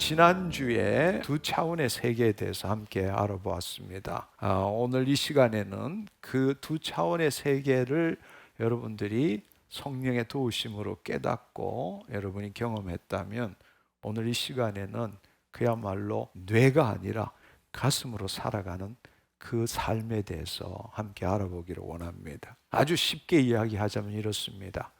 지난주에 두 차원의 세계에 대해서 함께 알아보았습니다. 오늘 이 시간에는 그 두 차원의 세계를 여러분들이 성령의 도우심으로 깨닫고 여러분이 경험했다면 오늘 이 시간에는 그야말로 뇌가 아니라 가슴으로 살아가는 그 삶에 대해서 함께 알아보기를 원합니다. 아주 쉽게 이야기하자면 이렇습니다.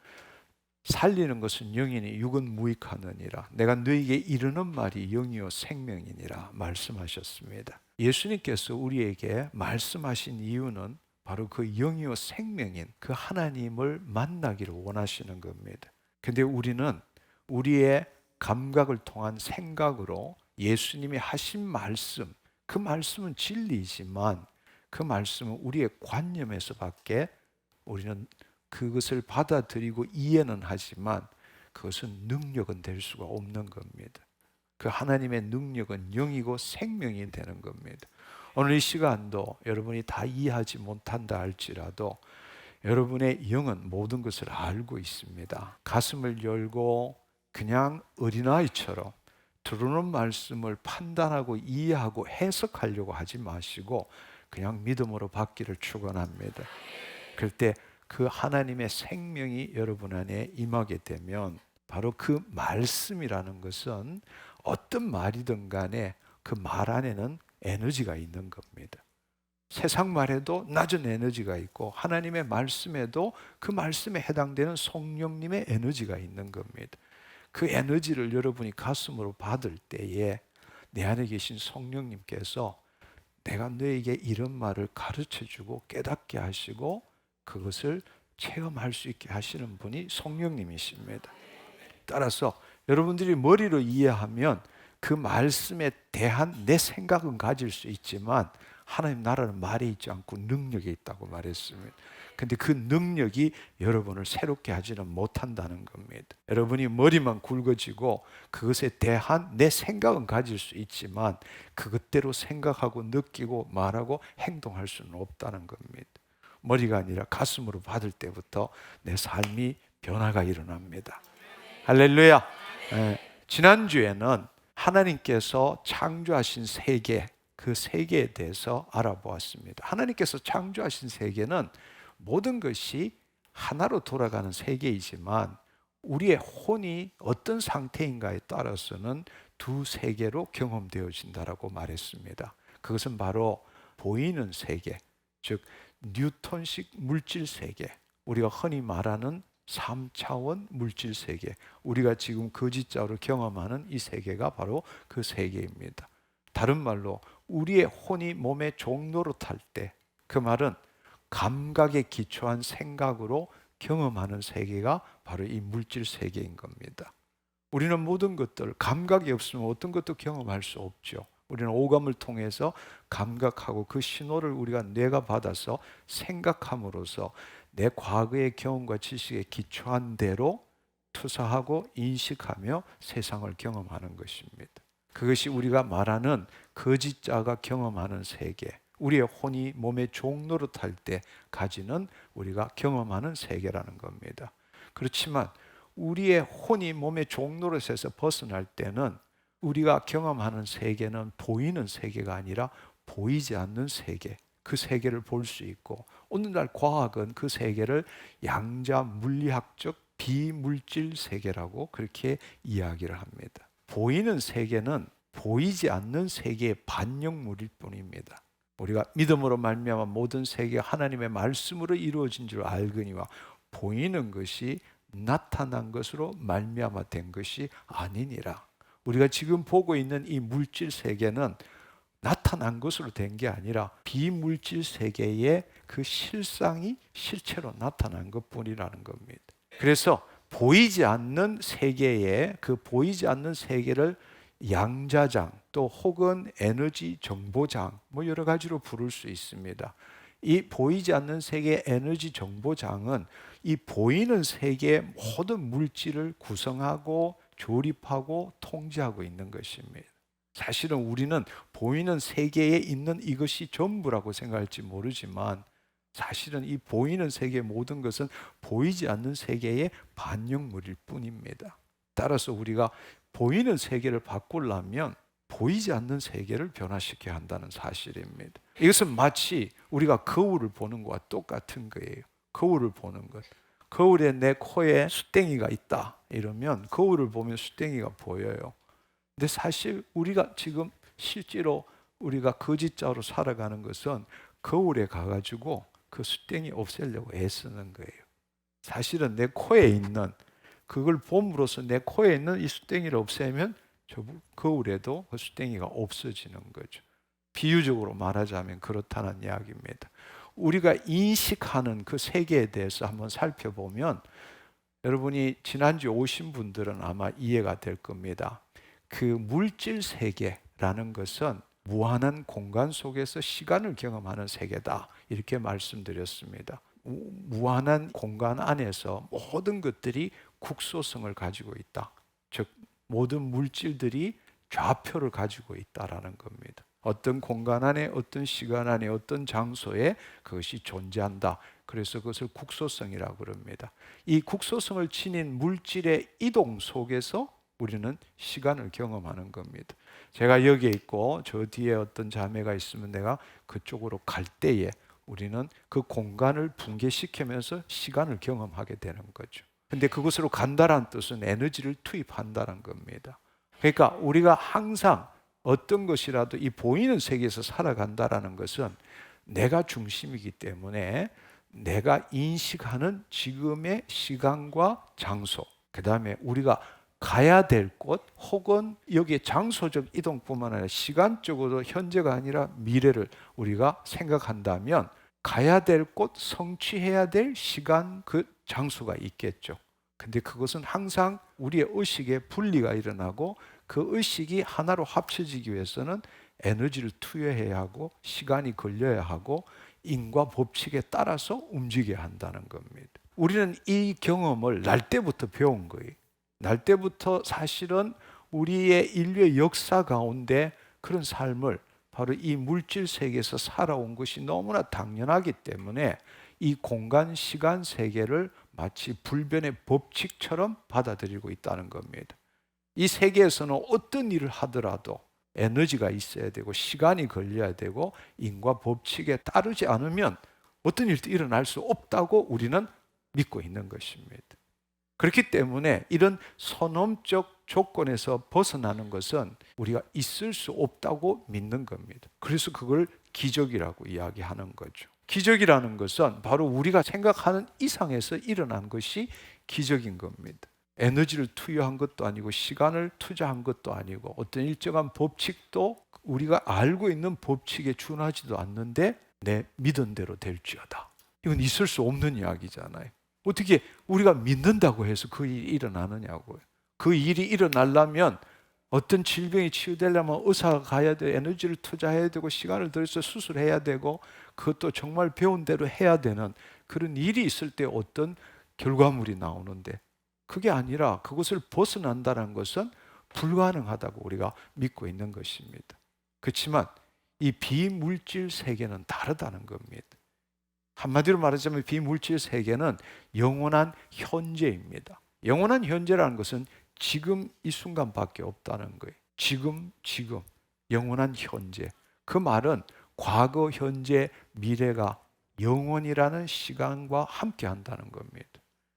살리는 것은 영이니 육은 무익하느니라. 내가 너에게 이르는 말이 영이요 생명이니라 말씀하셨습니다. 예수님께서 우리에게 말씀하신 이유는 바로 그 영이요 생명인 그 하나님을 만나기를 원하시는 겁니다. 근데 우리는 우리의 감각을 통한 생각으로 예수님이 하신 말씀, 그 말씀은 진리이지만 그 말씀은 우리의 관념에서밖에 우리는 그것을 받아들이고 이해는 하지만 그것은 능력은 될 수가 없는 겁니다. 그 하나님의 능력은 영이고 생명이 되는 겁니다. 오늘 이 시간도 여러분이 다 이해하지 못한다 할지라도 여러분의 영은 모든 것을 알고 있습니다. 가슴을 열고 그냥 어린아이처럼 들어오는 말씀을 판단하고 이해하고 해석하려고 하지 마시고 그냥 믿음으로 받기를 축원합니다. 그럴 때 그 하나님의 생명이 여러분 안에 임하게 되면 바로 그 말씀이라는 것은 어떤 말이든 간에 그 말 안에는 에너지가 있는 겁니다. 세상 말에도 낮은 에너지가 있고 하나님의 말씀에도 그 말씀에 해당되는 성령님의 에너지가 있는 겁니다. 그 에너지를 여러분이 가슴으로 받을 때에 내 안에 계신 성령님께서 내가 너에게 이런 말을 가르쳐주고 깨닫게 하시고 그것을 체험할 수 있게 하시는 분이 성령님이십니다. 따라서 여러분들이 머리로 이해하면 그 말씀에 대한 내 생각은 가질 수 있지만 하나님 나라는 말에 있지 않고 능력에 있다고 말했습니다. 근데 그 능력이 여러분을 새롭게 하지는 못한다는 겁니다. 여러분이 머리만 굵어지고 그것에 대한 내 생각은 가질 수 있지만 그것대로 생각하고 느끼고 말하고 행동할 수는 없다는 겁니다. 머리가 아니라 가슴으로 받을 때부터 내 삶이 변화가 일어납니다. 할렐루야. 지난주에는 하나님께서 창조하신 세계, 그 세계에 대해서 알아보았습니다. 하나님께서 창조하신 세계는 모든 것이 하나로 돌아가는 세계이지만 우리의 혼이 어떤 상태인가에 따라서는 두 세계로 경험되어진다라고 말했습니다. 그것은 바로 보이는 세계, 즉 뉴턴식 물질 세계, 우리가 흔히 말하는 3차원 물질 세계, 우리가 지금 거짓자로 경험하는 이 세계가 바로 그 세계입니다. 다른 말로 우리의 혼이 몸의 종로로 탈 때, 그 말은 감각에 기초한 생각으로 경험하는 세계가 바로 이 물질 세계인 겁니다. 우리는 모든 것들, 감각이 없으면 어떤 것도 경험할 수 없죠. 우리는 오감을 통해서 감각하고 그 신호를 우리가 뇌가 받아서 생각함으로써 내 과거의 경험과 지식에 기초한 대로 투사하고 인식하며 세상을 경험하는 것입니다. 그것이 우리가 말하는 거짓자가 경험하는 세계, 우리의 혼이 몸의 종로로 탈 때 가지는 우리가 경험하는 세계라는 겁니다. 그렇지만 우리의 혼이 몸의 종로로 새서 벗어날 때는 우리가 경험하는 세계는 보이는 세계가 아니라 보이지 않는 세계, 그 세계를 볼 수 있고 오늘날 과학은 그 세계를 양자 물리학적 비물질 세계라고 그렇게 이야기를 합니다. 보이는 세계는 보이지 않는 세계의 반영물일 뿐입니다. 우리가 믿음으로 말미암아 모든 세계가 하나님의 말씀으로 이루어진 줄 알거니와 보이는 것이 나타난 것으로 말미암아 된 것이 아니니라. 우리가 지금 보고 있는 이 물질 세계는 나타난 것으로 된 게 아니라 비물질 세계의 그 실상이 실체로 나타난 것뿐이라는 겁니다. 그래서 보이지 않는 세계에 그 보이지 않는 세계를 양자장 또 혹은 에너지 정보장 뭐 여러 가지로 부를 수 있습니다. 이 보이지 않는 세계의 에너지 정보장은 이 보이는 세계의 모든 물질을 구성하고 조립하고 통제하고 있는 것입니다. 사실은 우리는 보이는 세계에 있는 이것이 전부라고 생각할지 모르지만 사실은 이 보이는 세계의 모든 것은 보이지 않는 세계의 반영물일 뿐입니다. 따라서 우리가 보이는 세계를 바꾸려면 보이지 않는 세계를 변화시켜야 한다는 사실입니다. 이것은 마치 우리가 거울을 보는 것과 똑같은 거예요. 거울을 보는 것. 거울에 내 코에 수땡이가 있다 이러면 거울을 보면 수땡이가 보여요. 근데 사실 우리가 지금 실제로 우리가 거짓자로 살아가는 것은 거울에 가가지고 그 수땡이 없애려고 애쓰는 거예요. 사실은 내 코에 있는, 그걸 봄으로써 내 코에 있는 이 수땡이를 없애면 저 거울에도 그 수땡이가 없어지는 거죠. 비유적으로 말하자면 그렇다는 이야기입니다. 우리가 인식하는 그 세계에 대해서 한번 살펴보면, 여러분이 지난주에 오신 분들은 아마 이해가 될 겁니다. 그 물질 세계라는 것은 무한한 공간 속에서 시간을 경험하는 세계다, 이렇게 말씀드렸습니다. 무한한 공간 안에서 모든 것들이 국소성을 가지고 있다. 즉 모든 물질들이 좌표를 가지고 있다라는 겁니다. 어떤 공간 안에, 어떤 시간 안에, 어떤 장소에 그것이 존재한다. 그래서 그것을 국소성이라고 그럽니다. 이 국소성을 지닌 물질의 이동 속에서 우리는 시간을 경험하는 겁니다. 제가 여기에 있고 저 뒤에 어떤 자매가 있으면 내가 그쪽으로 갈 때에 우리는 그 공간을 붕괴시키면서 시간을 경험하게 되는 거죠. 근데 그곳으로 간다는 뜻은 에너지를 투입한다는 겁니다. 그러니까 우리가 항상 어떤 것이라도 이 보이는 세계에서 살아간다는 것은 내가 중심이기 때문에 내가 인식하는 지금의 시간과 장소, 그 다음에 우리가 가야 될 곳, 혹은 여기에 장소적 이동뿐만 아니라 시간적으로 현재가 아니라 미래를 우리가 생각한다면 가야 될 곳, 성취해야 될 시간, 그 장소가 있겠죠. 근데 그것은 항상 우리의 의식에 분리가 일어나고 그 의식이 하나로 합쳐지기 위해서는 에너지를 투여해야 하고 시간이 걸려야 하고 인과 법칙에 따라서 움직여야 한다는 겁니다. 우리는 이 경험을 날 때부터 배운 거예요. 날 때부터 사실은 우리의 인류의 역사 가운데 그런 삶을 바로 이 물질 세계에서 살아온 것이 너무나 당연하기 때문에 이 공간, 시간 세계를 마치 불변의 법칙처럼 받아들이고 있다는 겁니다. 이 세계에서는 어떤 일을 하더라도 에너지가 있어야 되고 시간이 걸려야 되고 인과 법칙에 따르지 않으면 어떤 일도 일어날 수 없다고 우리는 믿고 있는 것입니다. 그렇기 때문에 이런 선험적 조건에서 벗어나는 것은 우리가 있을 수 없다고 믿는 겁니다. 그래서 그걸 기적이라고 이야기하는 거죠. 기적이라는 것은 바로 우리가 생각하는 이상에서 일어난 것이 기적인 겁니다. 에너지를 투여한 것도 아니고 시간을 투자한 것도 아니고 어떤 일정한 법칙도 우리가 알고 있는 법칙에 준하지도 않는데 내 믿은 대로 될지어다. 이건 있을 수 없는 이야기잖아요. 어떻게 우리가 믿는다고 해서 그 일이 일어나느냐고요. 그 일이 일어나려면 어떤 질병이 치유되려면 의사가 가야 돼, 에너지를 투자해야 되고 시간을 들여서 수술해야 되고 그것도 정말 배운 대로 해야 되는 그런 일이 있을 때 어떤 결과물이 나오는데, 그게 아니라 그것을 벗어난다는 것은 불가능하다고 우리가 믿고 있는 것입니다. 그렇지만 이 비물질 세계는 다르다는 겁니다. 한마디로 말하자면 비물질 세계는 영원한 현재입니다. 영원한 현재라는 것은 지금 이 순간밖에 없다는 거예요. 지금 영원한 현재. 그 말은 과거, 현재, 미래가 영원이라는 시간과 함께 한다는 겁니다.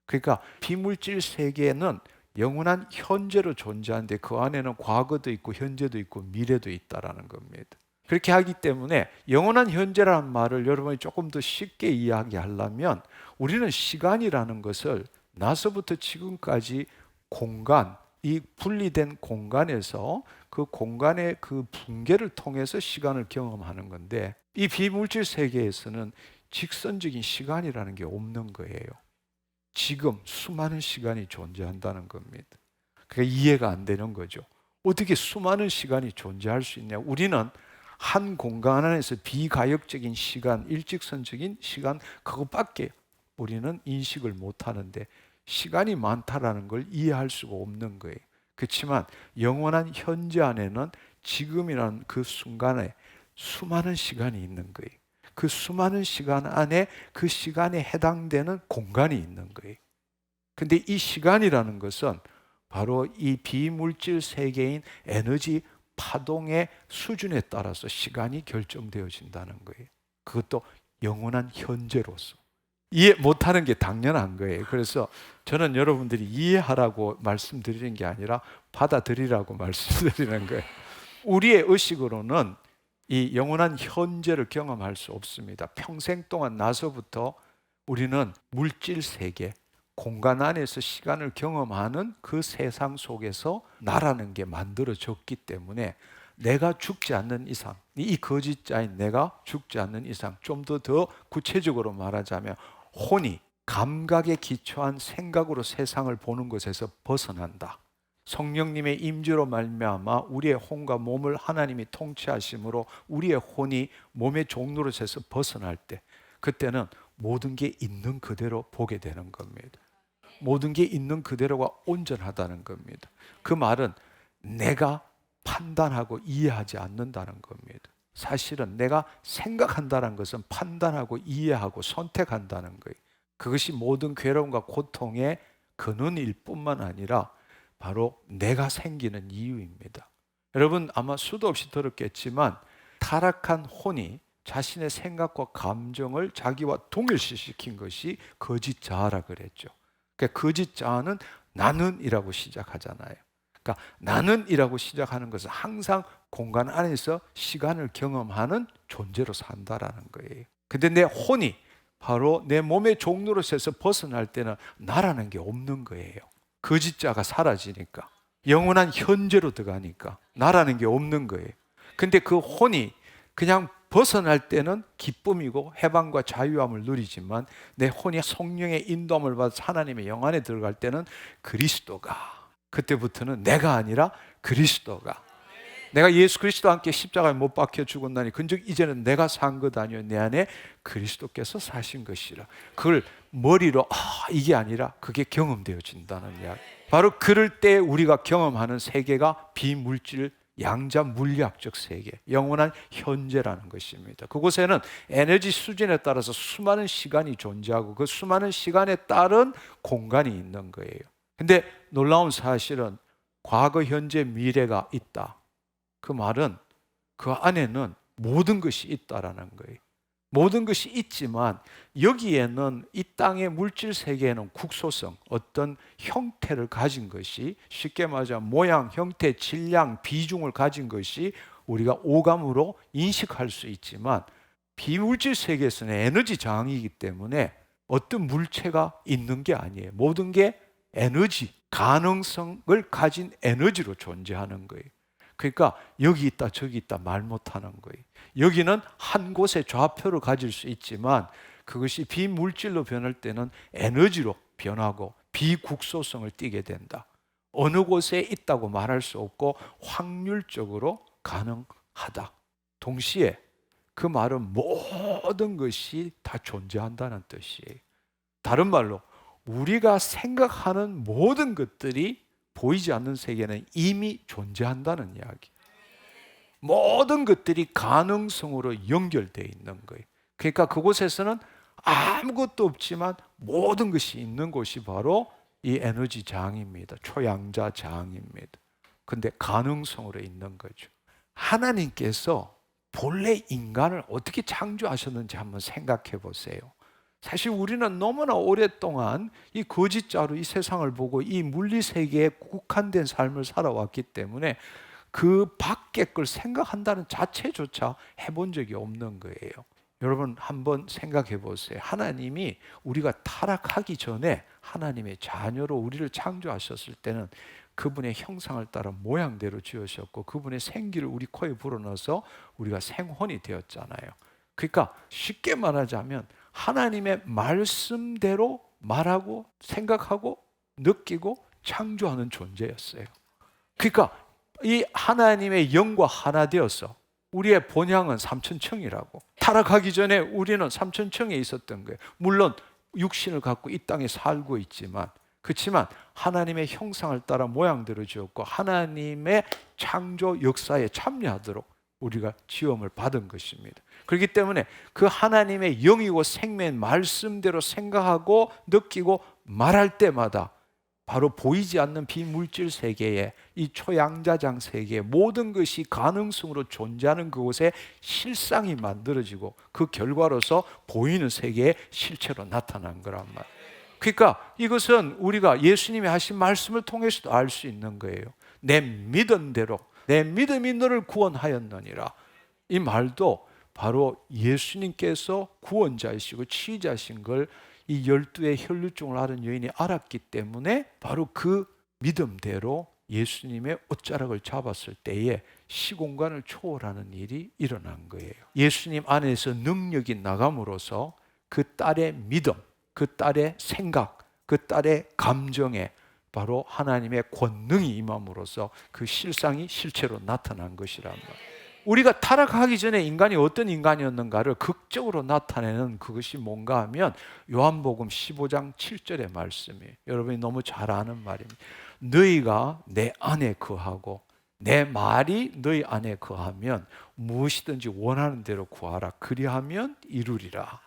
그러니까 비물질 세계는 영원한 현재로 존재하는데 그 안에는 과거도 있고 현재도 있고 미래도 있다라는 겁니다. 그렇게 하기 때문에 영원한 현재라는 말을 여러분이 조금 더 쉽게 이야기하려면 우리는 시간이라는 것을 나서부터 지금까지 공간, 이 분리된 공간에서 그 공간의 그 붕괴를 통해서 시간을 경험하는 건데, 이 비물질 세계에서는 직선적인 시간이라는 게 없는 거예요. 지금 수많은 시간이 존재한다는 겁니다. 그게 이해가 안 되는 거죠. 어떻게 수많은 시간이 존재할 수 있냐? 우리는 한 공간 안에서 비가역적인 시간, 일직선적인 시간, 그것밖에 우리는 인식을 못 하는데 시간이 많다라는 걸 이해할 수가 없는 거예요. 그렇지만 영원한 현재 안에는 지금이라는 그 순간에 수많은 시간이 있는 거예요. 그 수많은 시간 안에 그 시간에 해당되는 공간이 있는 거예요. 근데 이 시간이라는 것은 바로 이 비물질 세계인 에너지 파동의 수준에 따라서 시간이 결정되어진다는 거예요. 그것도 영원한 현재로서. 이해 못하는 게 당연한 거예요. 그래서 저는 여러분들이 이해하라고 말씀드리는 게 아니라 받아들이라고 말씀드리는 거예요. 우리의 의식으로는 이 영원한 현재를 경험할 수 없습니다. 평생 동안 나서부터 우리는 물질 세계, 공간 안에서 시간을 경험하는 그 세상 속에서 나라는 게 만들어졌기 때문에 내가 죽지 않는 이상, 이 거짓자인 내가 죽지 않는 이상, 좀 더 구체적으로 말하자면 혼이 감각에 기초한 생각으로 세상을 보는 것에서 벗어난다. 성령님의 임재로 말미암아 우리의 혼과 몸을 하나님이 통치하심으로 우리의 혼이 몸의 종로릇에서 벗어날 때, 그때는 모든 게 있는 그대로 보게 되는 겁니다. 모든 게 있는 그대로가 온전하다는 겁니다. 그 말은 내가 판단하고 이해하지 않는다는 겁니다. 사실은 내가 생각한다는 것은 판단하고 이해하고 선택한다는 거예요. 그것이 모든 괴로움과 고통의 근원일 뿐만 아니라 바로 내가 생기는 이유입니다. 여러분 아마 수도 없이 들었겠지만 타락한 혼이 자신의 생각과 감정을 자기와 동일시시킨 것이 거짓 자아라 그랬죠. 그러니까 거짓 자아는 나는이라고 시작하잖아요. 그러니까 나는이라고 시작하는 것은 항상 공간 안에서 시간을 경험하는 존재로 산다라는 거예요. 근데 내 혼이 바로 내 몸의 종로릇에서 벗어날 때는 나라는 게 없는 거예요. 거짓자가 사라지니까, 영원한 현재로 들어가니까 나라는 게 없는 거예요. 근데 그 혼이 그냥 벗어날 때는 기쁨이고 해방과 자유함을 누리지만 내 혼이 성령의 인도함을 받아서 하나님의 영 안에 들어갈 때는 그리스도가, 그때부터는 내가 아니라 그리스도가, 내가 예수 그리스도와 함께 십자가에 못 박혀 죽었나니 그런즉 이제는 내가 산 것 아니요 내 안에 그리스도께서 사신 것이라. 그걸 머리로 이게 아니라 그게 경험되어진다는 이야기. 바로 그럴 때 우리가 경험하는 세계가 비물질 양자 물리학적 세계, 영원한 현재라는 것입니다. 그곳에는 에너지 수준에 따라서 수많은 시간이 존재하고 그 수많은 시간에 따른 공간이 있는 거예요. 근데 놀라운 사실은 과거, 현재, 미래가 있다. 그 말은 그 안에는 모든 것이 있다라는 거예요. 모든 것이 있지만 여기에는 이 땅의 물질 세계에는 국소성, 어떤 형태를 가진 것이, 쉽게 말하자면 모양, 형태, 질량, 비중을 가진 것이 우리가 오감으로 인식할 수 있지만 비물질 세계에서는 에너지 장이기 때문에 어떤 물체가 있는 게 아니에요. 모든 게 에너지, 가능성을 가진 에너지로 존재하는 거예요. 그러니까 여기 있다 저기 있다 말 못하는 거예요. 여기는 한 곳에 좌표를 가질 수 있지만 그것이 비물질로 변할 때는 에너지로 변하고 비국소성을 띠게 된다. 어느 곳에 있다고 말할 수 없고 확률적으로 가능하다. 동시에 그 말은 모든 것이 다 존재한다는 뜻이에요. 다른 말로 우리가 생각하는 모든 것들이 보이지 않는 세계는 이미 존재한다는 이야기. 모든 것들이 가능성으로 연결되어 있는 거예요. 그러니까 그곳에서는 아무것도 없지만 모든 것이 있는 곳이 바로 이 에너지 장입니다. 초양자 장입니다. 근데 가능성으로 있는 거죠. 하나님께서 본래 인간을 어떻게 창조하셨는지 한번 생각해 보세요. 사실 우리는 너무나 오랫동안 이 거짓자로 이 세상을 보고 이 물리세계에 국한된 삶을 살아왔기 때문에 그 밖의 걸 생각한다는 자체조차 해본 적이 없는 거예요. 여러분 한번 생각해 보세요. 하나님이 우리가 타락하기 전에 하나님의 자녀로 우리를 창조하셨을 때는 그분의 형상을 따라 모양대로 지으셨고 그분의 생기를 우리 코에 불어넣어서 우리가 생혼이 되었잖아요. 그러니까 쉽게 말하자면 하나님의 말씀대로 말하고 생각하고 느끼고 창조하는 존재였어요. 그러니까 이 하나님의 영과 하나 되어서 우리의 본향은 삼천청이라고. 타락하기 전에 우리는 삼천청에 있었던 거예요. 물론 육신을 갖고 이 땅에 살고 있지만 그렇지만 하나님의 형상을 따라 모양대로 지었고 하나님의 창조 역사에 참여하도록 우리가 지음을 받은 것입니다. 그렇기 때문에 그 하나님의 영이고 생명의 말씀대로 생각하고 느끼고 말할 때마다 바로 보이지 않는 비물질 세계에, 이 초양자장 세계에 모든 것이 가능성으로 존재하는 그곳에 실상이 만들어지고 그 결과로서 보이는 세계에 실체로 나타난 거란 말이에요. 그러니까 이것은 우리가 예수님이 하신 말씀을 통해서도 알 수 있는 거예요. 내 믿음대로, 내 믿음이 너를 구원하였느니라. 이 말도 바로 예수님께서 구원자이시고 치유자신 걸 이 12의 혈루증을 앓은 여인이 알았기 때문에 바로 그 믿음대로 예수님의 옷자락을 잡았을 때에 시공간을 초월하는 일이 일어난 거예요. 예수님 안에서 능력이 나감으로써 그 딸의 믿음, 그 딸의 생각, 그 딸의 감정에 바로 하나님의 권능이 임함으로써 그 실상이 실체로 나타난 것이란 말이에요. 우리가 타락하기 전에 인간이 어떤 인간이었는가를 극적으로 나타내는 그것이 뭔가 하면 요한복음 15장 7절의 말씀이에요. 여러분이 너무 잘 아는 말입니다. 너희가 내 안에 거하고 내 말이 너희 안에 거하면 무엇이든지 원하는 대로 구하라. 그리하면 이루리라.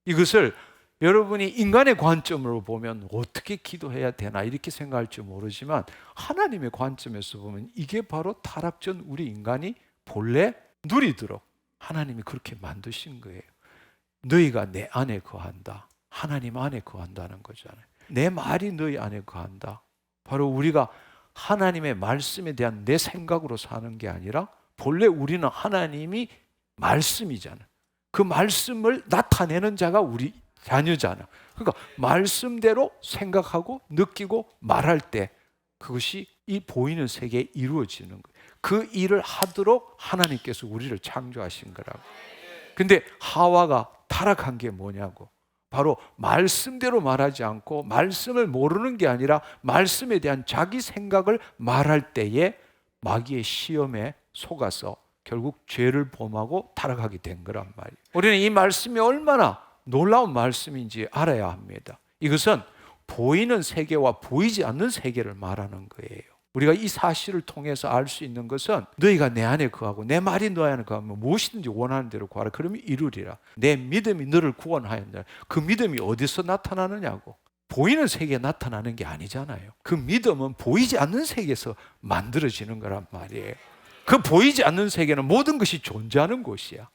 이것을 여러분이 인간의 관점으로 보면 어떻게 기도해야 되나 이렇게 생각할지 모르지만 하나님의 관점에서 보면 이게 바로 타락 전 우리 인간이 본래 누리도록 하나님이 그렇게 만드신 거예요. 너희가 내 안에 거한다. 하나님 안에 거한다는 거잖아요. 내 말이 너희 안에 거한다. 바로 우리가 하나님의 말씀에 대한 내 생각으로 사는 게 아니라 본래 우리는 하나님이 말씀이잖아요. 그 말씀을 나타내는 자가 우리 자녀잖아. 그러니까 말씀대로 생각하고 느끼고 말할 때 그것이 이 보이는 세계에 이루어지는 거예요. 그 일을 하도록 하나님께서 우리를 창조하신 거라고. 근데 하와가 타락한 게 뭐냐고. 바로 말씀대로 말하지 않고 말씀을 모르는 게 아니라 말씀에 대한 자기 생각을 말할 때에 마귀의 시험에 속아서 결국 죄를 범하고 타락하게 된 거란 말이에요. 우리는 이 말씀이 얼마나 놀라운 말씀인지 알아야 합니다. 이것은 보이는 세계와 보이지 않는 세계를 말하는 거예요. 우리가 이 사실을 통해서 알 수 있는 것은 너희가 내 안에 거하고 내 말이 너희 안에 거하면 무엇이든지 원하는 대로 구하라. 그러면 이루리라. 내 믿음이 너를 구원하였다. 그 믿음이 어디서 나타나느냐고. 보이는 세계에 나타나는 게 아니잖아요. 그 믿음은 보이지 않는 세계에서 만들어지는 거란 말이에요. 그 보이지 않는 세계는 모든 것이 존재하는 곳이야.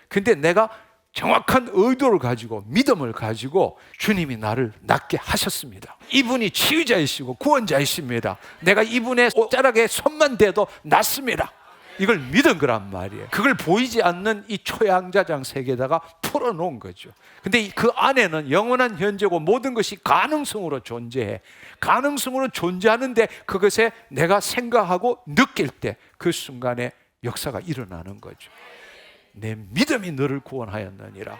근데 내가 정확한 의도를 가지고 믿음을 가지고 주님이 나를 낫게 하셨습니다. 이분이 치유자이시고 구원자이십니다. 내가 이분의 옷자락에 손만 대도 낫습니다. 이걸 믿은 거란 말이에요. 그걸 보이지 않는 이 초양자장 세계에다가 풀어놓은 거죠. 근데 그 안에는 영원한 현재고 모든 것이 가능성으로 존재해. 가능성으로 존재하는데 그것에 내가 생각하고 느낄 때 그 순간에 역사가 일어나는 거죠. 내 믿음이 너를 구원하였느니라.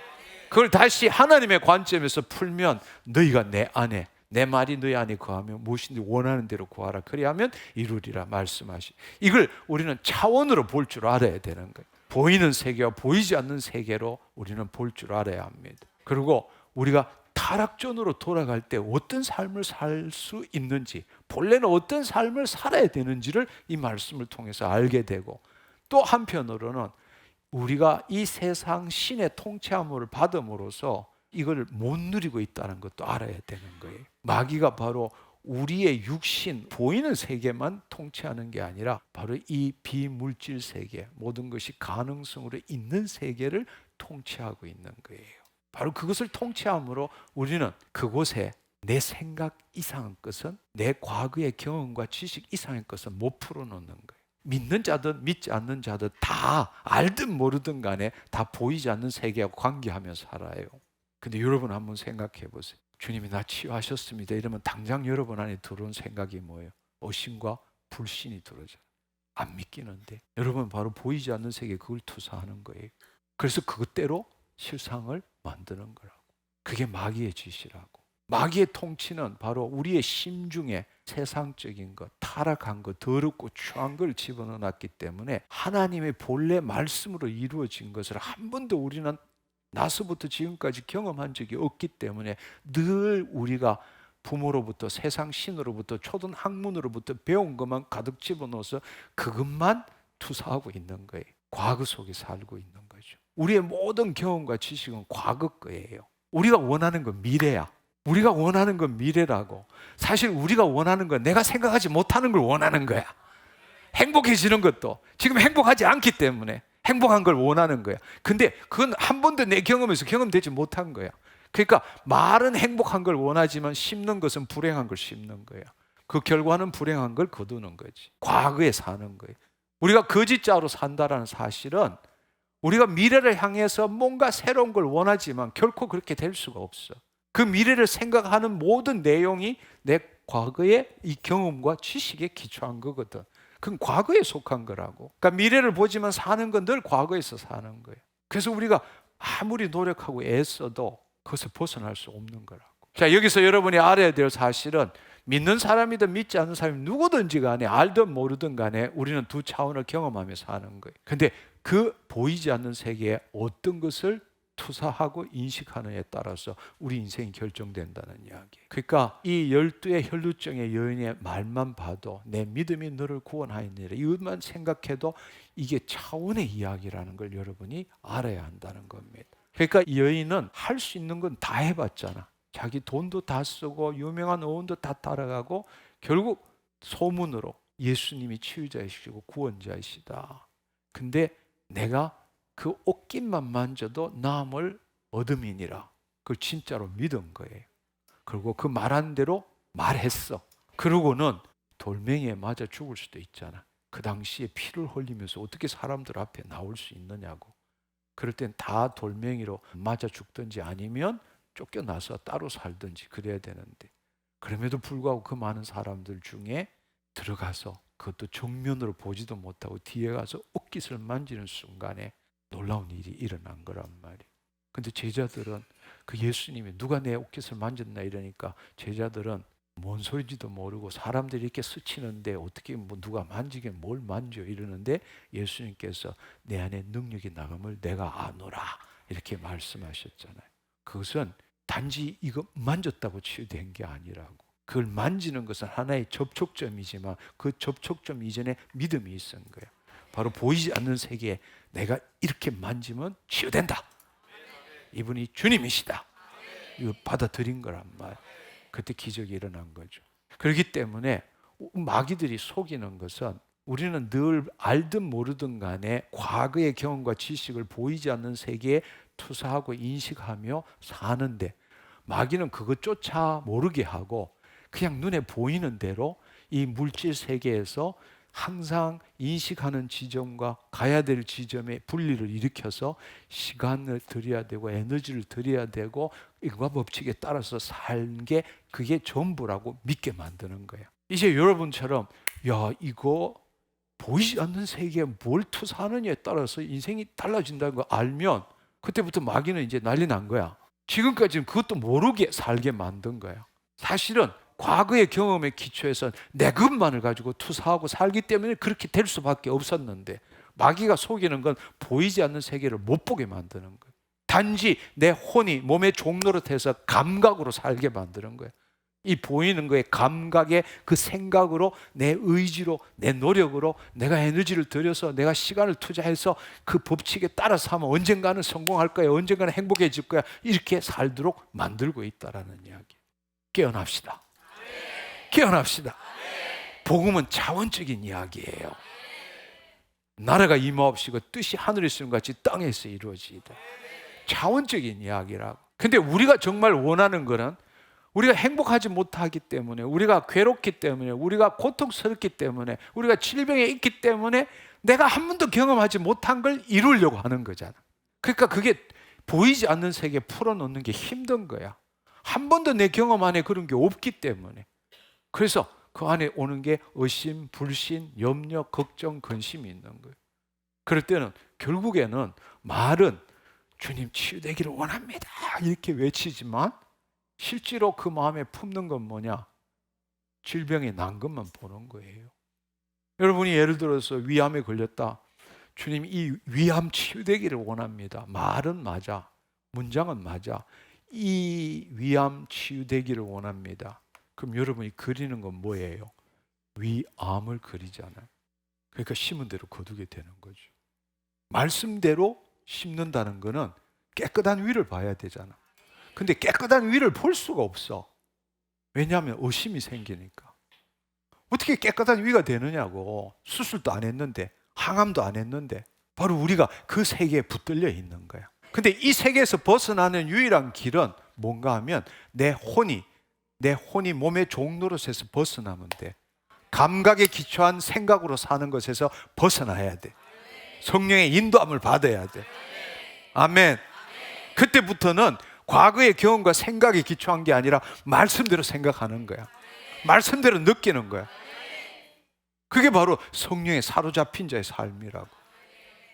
그걸 다시 하나님의 관점에서 풀면 너희가 내 안에, 내 말이 너희 안에 거하면 무엇인지 원하는 대로 구하라. 그리하면 이루리라 말씀하시. 이걸 우리는 차원으로 볼 줄 알아야 되는 거예요. 보이는 세계와 보이지 않는 세계로 우리는 볼 줄 알아야 합니다. 그리고 우리가 타락전으로 돌아갈 때 어떤 삶을 살 수 있는지, 본래는 어떤 삶을 살아야 되는지를 이 말씀을 통해서 알게 되고, 또 한편으로는 우리가 이 세상 신의 통치함을 받음으로써 이걸 못 누리고 있다는 것도 알아야 되는 거예요. 마귀가 바로 우리의 육신, 보이는 세계만 통치하는 게 아니라 바로 이 비물질 세계, 모든 것이 가능성으로 있는 세계를 통치하고 있는 거예요. 바로 그것을 통치함으로 우리는 그곳에 내 생각 이상의 것은, 내 과거의 경험과 지식 이상의 것은 못 풀어놓는 거예요. 믿는 자든 믿지 않는 자든 다 알든 모르든 간에 다 보이지 않는 세계와 관계하면서 살아요. 근데 여러분 한번 생각해 보세요. 주님이 나 치유하셨습니다 이러면 당장 여러분 안에 들어온 생각이 뭐예요? 의심과 불신이 들어오죠. 안 믿기는데 여러분 바로 보이지 않는 세계에 그걸 투사하는 거예요. 그래서 그것대로 실상을 만드는 거라고. 그게 마귀의 짓이라고. 마귀의 통치는 바로 우리의 심중에 세상적인 것, 타락한 것, 더럽고 추한 걸 집어넣었기 때문에 하나님의 본래 말씀으로 이루어진 것을 한 번도 우리는 나서부터 지금까지 경험한 적이 없기 때문에 늘 우리가 부모로부터, 세상 신으로부터, 초등 학문으로부터 배운 것만 가득 집어넣어서 그것만 투사하고 있는 거예요. 과거 속에 살고 있는 거죠. 우리의 모든 경험과 지식은 과거 거예요. 우리가 원하는 건 미래야. 우리가 원하는 건 미래라고. 사실 우리가 원하는 건 내가 생각하지 못하는 걸 원하는 거야. 행복해지는 것도 지금 행복하지 않기 때문에 행복한 걸 원하는 거야. 근데 그건 한 번도 내 경험에서 경험되지 못한 거야. 그러니까 말은 행복한 걸 원하지만 심는 것은 불행한 걸 심는 거야. 그 결과는 불행한 걸 거두는 거지. 과거에 사는 거예요. 우리가 거짓자로 산다라는 사실은 우리가 미래를 향해서 뭔가 새로운 걸 원하지만 결코 그렇게 될 수가 없어. 그 미래를 생각하는 모든 내용이 내 과거의 이 경험과 지식에 기초한 거거든. 그건 과거에 속한 거라고. 그러니까 미래를 보지만 사는 건 늘 과거에서 사는 거예요. 그래서 우리가 아무리 노력하고 애써도 그것을 벗어날 수 없는 거라고. 자, 여기서 여러분이 알아야 될 사실은 믿는 사람이든 믿지 않는 사람이 누구든지 간에 알든 모르든 간에 우리는 두 차원을 경험하며 사는 거예요. 근데 그 보이지 않는 세계에 어떤 것을 투사하고 인식하느냐에 따라서 우리 인생이 결정된다는 이야기예요. 그러니까 이 12의 혈루증의 여인의 말만 봐도 내 믿음이 너를 구원하였느니라, 이것만 생각해도 이게 차원의 이야기라는 걸 여러분이 알아야 한다는 겁니다. 그러니까 이 여인은 할 수 있는 건 다 해봤잖아. 자기 돈도 다 쓰고 유명한 어원도 다 따라가고 결국 소문으로 예수님이 치유자이시고 구원자이시다. 근데 내가 그 옷깃만 만져도 나음을 얻음이니라, 그걸 진짜로 믿은 거예요. 그리고 그 말한 대로 말했어. 그러고는 돌멩이에 맞아 죽을 수도 있잖아. 그 당시에 피를 흘리면서 어떻게 사람들 앞에 나올 수 있느냐고. 그럴 땐 다 돌멩이로 맞아 죽든지 아니면 쫓겨나서 따로 살든지 그래야 되는데, 그럼에도 불구하고 그 많은 사람들 중에 들어가서 그것도 정면으로 보지도 못하고 뒤에 가서 옷깃을 만지는 순간에 놀라운 일이 일어난 거란 말이에요. 근데 제자들은 그 예수님이 누가 내 옷깃을 만졌나 이러니까 제자들은 뭔 소리인지도 모르고 사람들이 이렇게 스치는데 어떻게 뭐 누가 만지긴 뭘 만져 이러는데 예수님께서 내 안에 능력이 나감을 내가 아노라 이렇게 말씀하셨잖아요. 그것은 단지 이거 만졌다고 치유된 게 아니라고. 그걸 만지는 것은 하나의 접촉점이지만 그 접촉점 이전에 믿음이 있은 거예요. 바로 보이지 않는 세계에 내가 이렇게 만지면 치유된다. 이분이 주님이시다. 이거 받아들인 거란 말. 그때 기적이 일어난 거죠. 그렇기 때문에 마귀들이 속이는 것은 우리는 늘 알든 모르든 간에 과거의 경험과 지식을 보이지 않는 세계에 투사하고 인식하며 사는데, 마귀는 그것조차 모르게 하고 그냥 눈에 보이는 대로 이 물질 세계에서 항상 인식하는 지점과 가야 될 지점에 분리를 일으켜서 시간을 들여야 되고 에너지를 들여야 되고 인과 법칙에 따라서 산 게 그게 전부라고 믿게 만드는 거예요. 이제 여러분처럼 야 이거 보이지 않는 세계에 뭘 투사하느냐에 따라서 인생이 달라진다는 거 알면 그때부터 마귀는 이제 난리 난 거야. 지금까지는 그것도 모르게 살게 만든 거야. 사실은 과거의 경험에 기초해서 내 것만을 가지고 투사하고 살기 때문에 그렇게 될 수밖에 없었는데, 마귀가 속이는 건 보이지 않는 세계를 못 보게 만드는 거예요. 단지 내 혼이 몸의 종노릇해서 감각으로 살게 만드는 거예요. 이 보이는 거에 감각의 그 생각으로 내 의지로 내 노력으로 내가 에너지를 들여서 내가 시간을 투자해서 그 법칙에 따라서 하면 언젠가는 성공할 거야, 언젠가는 행복해질 거야, 이렇게 살도록 만들고 있다라는 이야기. 깨어납시다. 깨어납시다. 복음은 차원적인 이야기예요. 나라가 임하옵시고 뜻이 하늘에서 이룬 같이 땅에서 이루어지이다. 차원적인 이야기라고. 근데 우리가 정말 원하는 거는 우리가 행복하지 못하기 때문에, 우리가 괴롭기 때문에, 우리가 고통스럽기 때문에, 우리가 질병에 있기 때문에 내가 한 번도 경험하지 못한 걸 이루려고 하는 거잖아. 그러니까 그게 보이지 않는 세계에 풀어놓는 게 힘든 거야. 한 번도 내 경험 안에 그런 게 없기 때문에. 그래서 그 안에 오는 게 의심, 불신, 염려, 걱정, 근심이 있는 거예요. 그럴 때는 결국에는 말은 주님 치유되기를 원합니다 이렇게 외치지만 실제로 그 마음에 품는 건 뭐냐? 질병에 난 것만 보는 거예요. 여러분이 예를 들어서 위암에 걸렸다. 주님 이 위암 치유되기를 원합니다. 말은 맞아. 문장은 맞아. 이 위암 치유되기를 원합니다. 그럼 여러분이 그리는 건 뭐예요? 위암을 그리잖아요. 그러니까 심은 대로 거두게 되는 거죠. 말씀대로 심는다는 거는 깨끗한 위를 봐야 되잖아. 근데 깨끗한 위를 볼 수가 없어. 왜냐하면 의심이 생기니까. 어떻게 깨끗한 위가 되느냐고. 수술도 안 했는데, 항암도 안 했는데. 바로 우리가 그 세계에 붙들려 있는 거야. 근데 이 세계에서 벗어나는 유일한 길은 뭔가 하면 내 혼이 몸의 종노릇에서 벗어나면 돼. 감각에 기초한 생각으로 사는 것에서 벗어나야 돼. 성령의 인도함을 받아야 돼. 아멘. 그때부터는 과거의 경험과 생각에 기초한 게 아니라 말씀대로 생각하는 거야. 말씀대로 느끼는 거야. 그게 바로 성령에 사로잡힌 자의 삶이라고.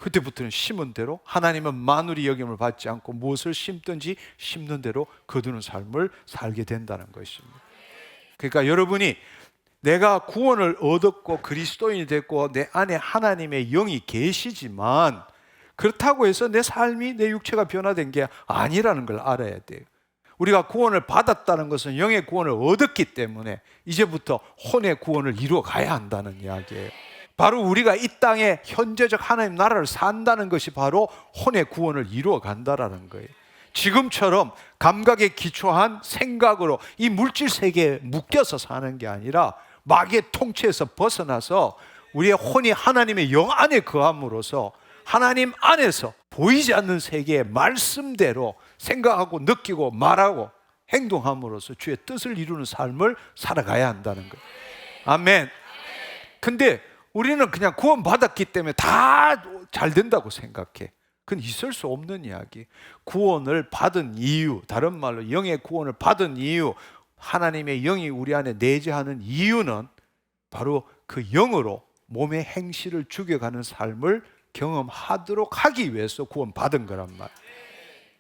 그때부터는 심은 대로, 하나님은 만물이 여김을 받지 않고 무엇을 심든지 심는 대로 거두는 삶을 살게 된다는 것입니다. 그러니까 여러분이 내가 구원을 얻었고 그리스도인이 됐고 내 안에 하나님의 영이 계시지만 그렇다고 해서 내 삶이, 내 육체가 변화된 게 아니라는 걸 알아야 돼요. 우리가 구원을 받았다는 것은 영의 구원을 얻었기 때문에 이제부터 혼의 구원을 이루어 가야 한다는 이야기예요. 바로 우리가 이 땅에 현재적 하나님 나라를 산다는 것이 바로 혼의 구원을 이루어 간다라는 거예요. 지금처럼 감각에 기초한 생각으로 이 물질 세계에 묶여서 사는 게 아니라 마귀의 통치에서 벗어나서 우리의 혼이 하나님의 영 안에 거함으로써 하나님 안에서 보이지 않는 세계의 말씀대로 생각하고 느끼고 말하고 행동함으로써 주의 뜻을 이루는 삶을 살아가야 한다는 거예요. 아멘. 근데 우리는 그냥 구원받았기 때문에 다 잘 된다고 생각해. 그건 있을 수 없는 이야기. 구원을 받은 이유, 다른 말로 영의 구원을 받은 이유, 하나님의 영이 우리 안에 내재하는 이유는 바로 그 영으로 몸의 행실을 죽여가는 삶을 경험하도록 하기 위해서 구원받은 거란 말이에요.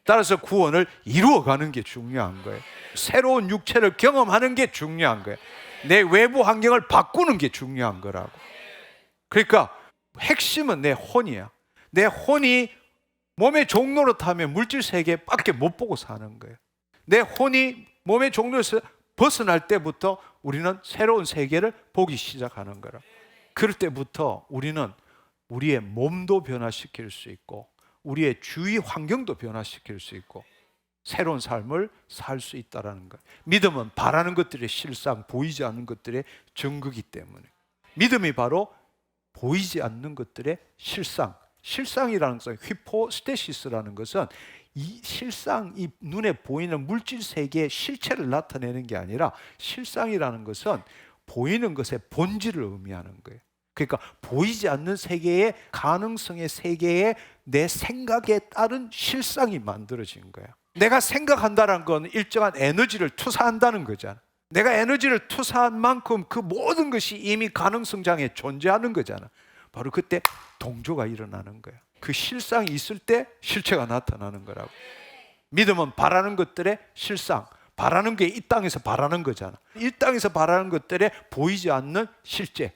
따라서 구원을 이루어가는 게 중요한 거예요. 새로운 육체를 경험하는 게 중요한 거예요. 내 외부 환경을 바꾸는 게 중요한 거라고. 그러니까 핵심은 내 혼이야. 내 혼이 몸의 종노릇하면 물질 세계밖에 못 보고 사는 거예요. 내 혼이 몸의 종노릇에서 벗어날 때부터 우리는 새로운 세계를 보기 시작하는 거라. 그럴 때부터 우리는 우리의 몸도 변화시킬 수 있고 우리의 주위 환경도 변화시킬 수 있고 새로운 삶을 살 수 있다는 거예요. 믿음은 바라는 것들의 실상, 보이지 않는 것들의 증거이기 때문에. 믿음이 바로 보이지 않는 것들의 실상, 실상이라는 것은 휘포스테시스라는 것은 이 실상, 이 눈에 보이는 물질 세계의 실체를 나타내는 게 아니라 실상이라는 것은 보이는 것의 본질을 의미하는 거예요. 그러니까 보이지 않는 세계의 가능성의 세계에 내 생각에 따른 실상이 만들어진 거야. 내가 생각한다는 건 일정한 에너지를 투사한다는 거잖아. 내가 에너지를 투사한 만큼 그 모든 것이 이미 가능성장에 존재하는 거잖아. 바로 그때 동조가 일어나는 거야. 그 실상이 있을 때 실체가 나타나는 거라고. 믿음은 바라는 것들의 실상, 바라는 게 이 땅에서 바라는 거잖아. 이 땅에서 바라는 것들의 보이지 않는 실제,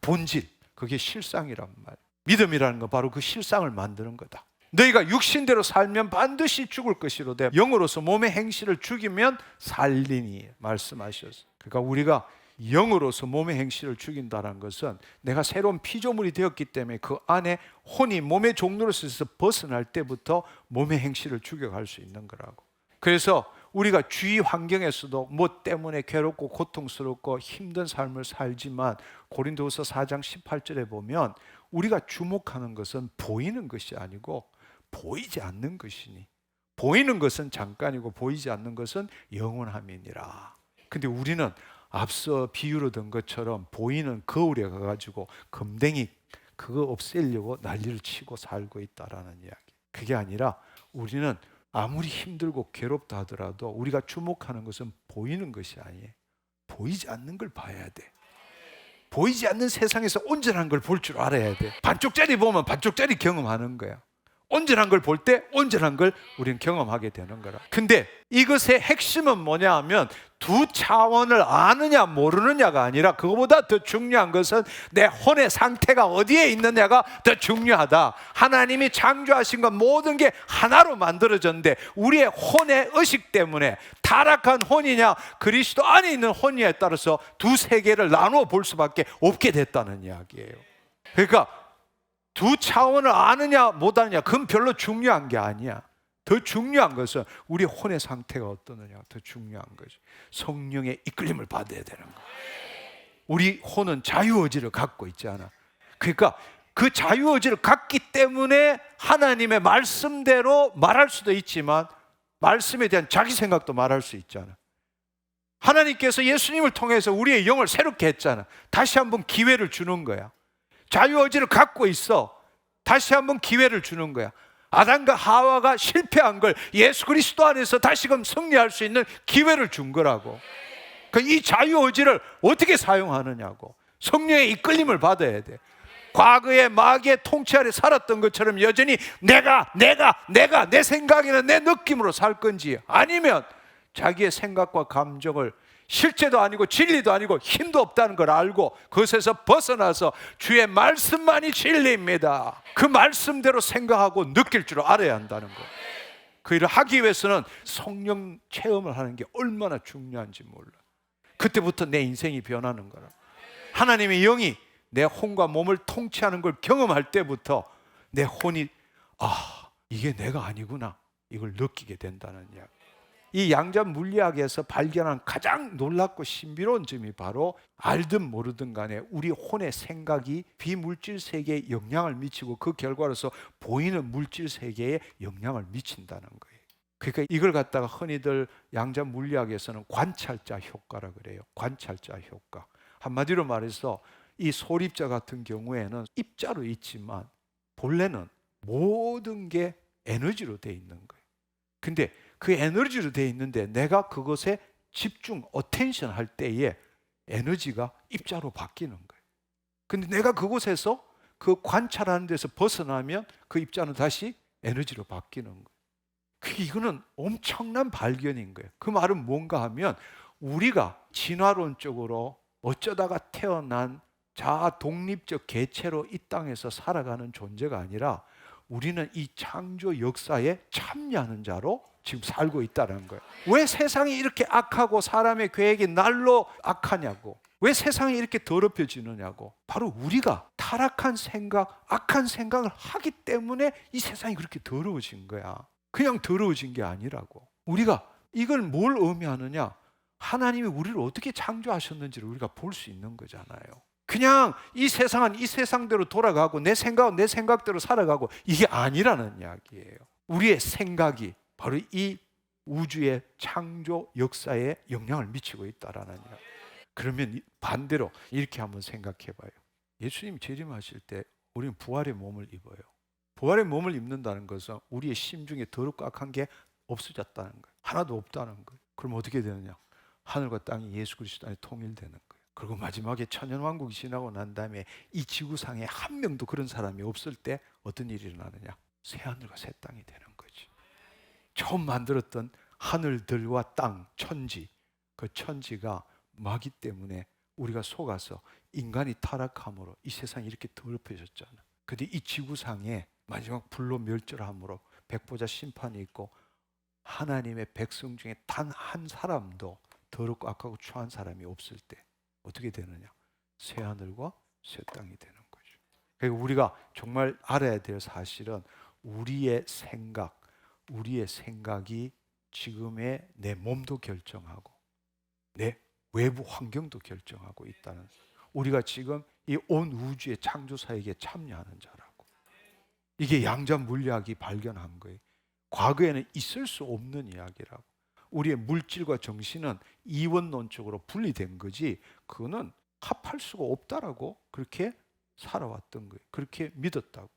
본질, 그게 실상이란 말이야. 믿음이라는 건 바로 그 실상을 만드는 거다. 너희가 육신대로 살면 반드시 죽을 것이로되 영으로서 몸의 행실을 죽이면 살리니 말씀하셨어. 그러니까 우리가 영으로서 몸의 행실을 죽인다는 것은 내가 새로운 피조물이 되었기 때문에 그 안에 혼이 몸의 종로로서 벗어날 때부터 몸의 행실을 죽여갈 수 있는 거라고. 그래서 우리가 주위 환경에서도 뭐 때문에 괴롭고 고통스럽고 힘든 삶을 살지만 고린도후서 4장 18절에 보면 우리가 주목하는 것은 보이는 것이 아니고 보이지 않는 것이니 보이는 것은 잠깐이고 보이지 않는 것은 영원함이니라. 근데 우리는 앞서 비유로 든 것처럼 보이는 거울에 가가지고 금댕이 그거 없애려고 난리를 치고 살고 있다라는 이야기. 그게 아니라 우리는 아무리 힘들고 괴롭다 하더라도 우리가 주목하는 것은 보이는 것이 아니에요. 보이지 않는 걸 봐야 돼. 보이지 않는 세상에서 온전한 걸 볼 줄 알아야 돼. 반쪽짜리 보면 반쪽짜리 경험하는 거야. 온전한 걸 볼 때 온전한 걸 우리는 경험하게 되는 거라. 근데 이것의 핵심은 뭐냐 하면 두 차원을 아느냐 모르느냐가 아니라 그거보다 더 중요한 것은 내 혼의 상태가 어디에 있느냐가 더 중요하다. 하나님이 창조하신 것 모든 게 하나로 만들어졌는데 우리의 혼의 의식 때문에 타락한 혼이냐 그리스도 안에 있는 혼이냐에 따라서 두 세계를 나누어 볼 수밖에 없게 됐다는 이야기예요. 그러니까 두 차원을 아느냐 못 아느냐 그건 별로 중요한 게 아니야. 더 중요한 것은 우리 혼의 상태가 어떠느냐가 더 중요한 거죠. 성령의 이끌림을 받아야 되는 거예요. 우리 혼은 자유의지를 갖고 있잖아. 그러니까 그 자유의지를 갖기 때문에 하나님의 말씀대로 말할 수도 있지만 말씀에 대한 자기 생각도 말할 수 있잖아. 하나님께서 예수님을 통해서 우리의 영을 새롭게 했잖아. 다시 한번 기회를 주는 거야. 자유의지를 갖고 있어. 다시 한번 기회를 주는 거야. 아담과 하와가 실패한 걸 예수 그리스도 안에서 다시금 승리할 수 있는 기회를 준 거라고. 이 자유의지를 어떻게 사용하느냐고. 성령의 이끌림을 받아야 돼. 과거에 마귀의 통치 아래 살았던 것처럼 여전히 내가 내 생각이나 내 느낌으로 살 건지, 아니면 자기의 생각과 감정을 실제도 아니고 진리도 아니고 힘도 없다는 걸 알고 그것에서 벗어나서 주의 말씀만이 진리입니다, 그 말씀대로 생각하고 느낄 줄 알아야 한다는 거예요. 그 일을 하기 위해서는 성령 체험을 하는 게 얼마나 중요한지 몰라. 그때부터 내 인생이 변하는 거라. 하나님의 영이 내 혼과 몸을 통치하는 걸 경험할 때부터 내 혼이 이게 내가 아니구나, 이걸 느끼게 된다는 이야기. 이 양자 물리학에서 발견한 가장 놀랍고 신비로운 점이 바로 알든 모르든 간에 우리 혼의 생각이 비물질 세계에 영향을 미치고 그 결과로서 보이는 물질 세계에 영향을 미친다는 거예요. 그러니까 이걸 갖다가 흔히들 양자 물리학에서는 관찰자 효과라 그래요. 관찰자 효과. 한마디로 말해서 이 소립자 같은 경우에는 입자로 있지만 본래는 모든 게 에너지로 돼 있는 거예요. 근데 그 에너지로 돼 있는데 내가 그것에 집중, 어텐션 할 때에 에너지가 입자로 바뀌는 거예요. 근데 내가 그곳에서 그 관찰하는 데서 벗어나면 그 입자는 다시 에너지로 바뀌는 거예요. 이거는 엄청난 발견인 거예요. 그 말은 뭔가 하면 우리가 진화론적으로 어쩌다가 태어난 자아 독립적 개체로 이 땅에서 살아가는 존재가 아니라 우리는 이 창조 역사에 참여하는 자로 지금 살고 있다는 거예요. 왜 세상이 이렇게 악하고 사람의 계획이 날로 악하냐고, 왜 세상이 이렇게 더럽혀지느냐고, 바로 우리가 타락한 생각, 악한 생각을 하기 때문에 이 세상이 그렇게 더러워진 거야. 그냥 더러워진 게 아니라고. 우리가 이걸 뭘 의미하느냐, 하나님이 우리를 어떻게 창조하셨는지를 우리가 볼 수 있는 거잖아요. 그냥 이 세상은 이 세상대로 돌아가고 내 생각은 내 생각대로 살아가고 이게 아니라는 이야기예요. 우리의 생각이 바로 이 우주의 창조 역사에 영향을 미치고 있다라는 이야기. 그러면 반대로 이렇게 한번 생각해 봐요. 예수님이 재림하실 때 우리는 부활의 몸을 입어요. 부활의 몸을 입는다는 것은 우리의 심중에 더럽고 악한 게 없어졌다는 거예요. 하나도 없다는 거예요. 그럼 어떻게 되느냐? 하늘과 땅이 예수 그리스도 안에 통일되는 거예요. 그리고 마지막에 천년왕국이 지나고 난 다음에 이 지구상에 한 명도 그런 사람이 없을 때 어떤 일이 일어나느냐? 새 하늘과 새 땅이 되는 거지. 처음 만들었던 하늘들과 땅, 천지, 그 천지가 마귀 때문에 우리가 속아서 인간이 타락함으로 이 세상이 이렇게 더럽혀졌잖아. 근데 이 지구상에 마지막 불로 멸절함으로 백보자 심판이 있고 하나님의 백성 중에 단 한 사람도 더럽고 악하고 추한 사람이 없을 때 어떻게 되느냐? 새 하늘과 새 땅이 되는 거죠. 그러니까 우리가 정말 알아야 될 사실은 우리의 생각이 지금의 내 몸도 결정하고 내 외부 환경도 결정하고 있다는, 우리가 지금 이 온 우주의 창조사에게 참여하는 자라고. 이게 양자 물리학이 발견한 거예요. 과거에는 있을 수 없는 이야기라고. 우리의 물질과 정신은 이원론적으로 분리된 거지 그거는 합할 수가 없다라고 그렇게 살아왔던 거예요. 그렇게 믿었다고.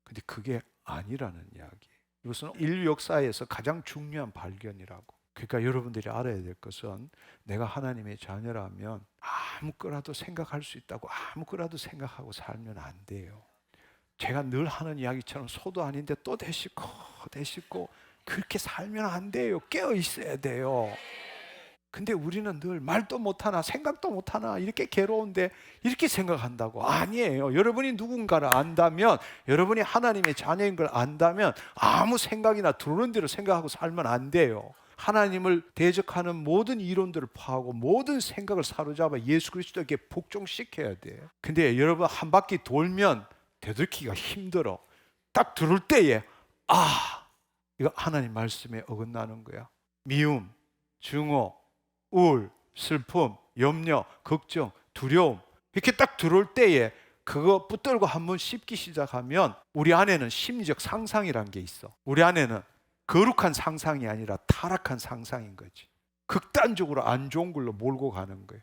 근데 그게 아니라는 이야기예요. 이것은 인류 역사에서 가장 중요한 발견이라고. 그러니까 여러분들이 알아야 될 것은 내가 하나님의 자녀라면 아무거라도 생각할 수 있다고 아무거라도 생각하고 살면 안 돼요. 제가 늘 하는 이야기처럼 소도 아닌데 또 되씹고 그렇게 살면 안 돼요. 깨어 있어야 돼요. 근데 우리는 늘 말도 못하나 생각도 못하나 이렇게 괴로운데 이렇게 생각한다고. 아니에요. 여러분이 누군가를 안다면, 여러분이 하나님의 자녀인 걸 안다면 아무 생각이나 들어오는 대로 생각하고 살면 안 돼요. 하나님을 대적하는 모든 이론들을 파하고 모든 생각을 사로잡아 예수 그리스도에게 복종시켜야 돼요. 근데 여러분 한 바퀴 돌면 되돌키기가 힘들어. 딱 들을 때에 이거 하나님 말씀에 어긋나는 거야. 미움, 증오, 우울, 슬픔, 염려, 걱정, 두려움 이렇게 딱 들어올 때에 그거 붙들고 한번 씹기 시작하면 우리 안에는 심리적 상상이란 게 있어. 우리 안에는 거룩한 상상이 아니라 타락한 상상인 거지. 극단적으로 안 좋은 걸로 몰고 가는 거예요.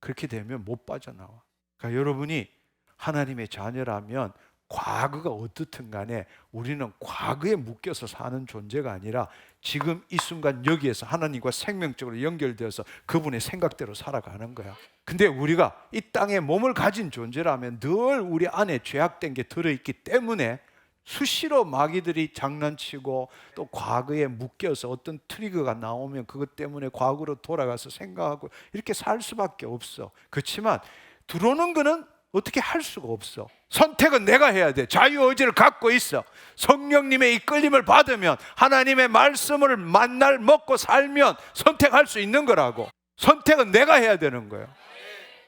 그렇게 되면 못 빠져나와. 그러니까 여러분이 하나님의 자녀라면 과거가 어떻든 간에 우리는 과거에 묶여서 사는 존재가 아니라 지금 이 순간 여기에서 하나님과 생명적으로 연결되어서 그분의 생각대로 살아가는 거야. 근데 우리가 이 땅에 몸을 가진 존재라면 늘 우리 안에 죄악된 게 들어있기 때문에 수시로 마귀들이 장난치고 또 과거에 묶여서 어떤 트리거가 나오면 그것 때문에 과거로 돌아가서 생각하고 이렇게 살 수밖에 없어. 그렇지만 들어오는 거는 어떻게 할 수가 없어. 선택은 내가 해야 돼. 자유의지를 갖고 있어. 성령님의 이끌림을 받으면 하나님의 말씀을 만날 먹고 살면 선택할 수 있는 거라고. 선택은 내가 해야 되는 거야.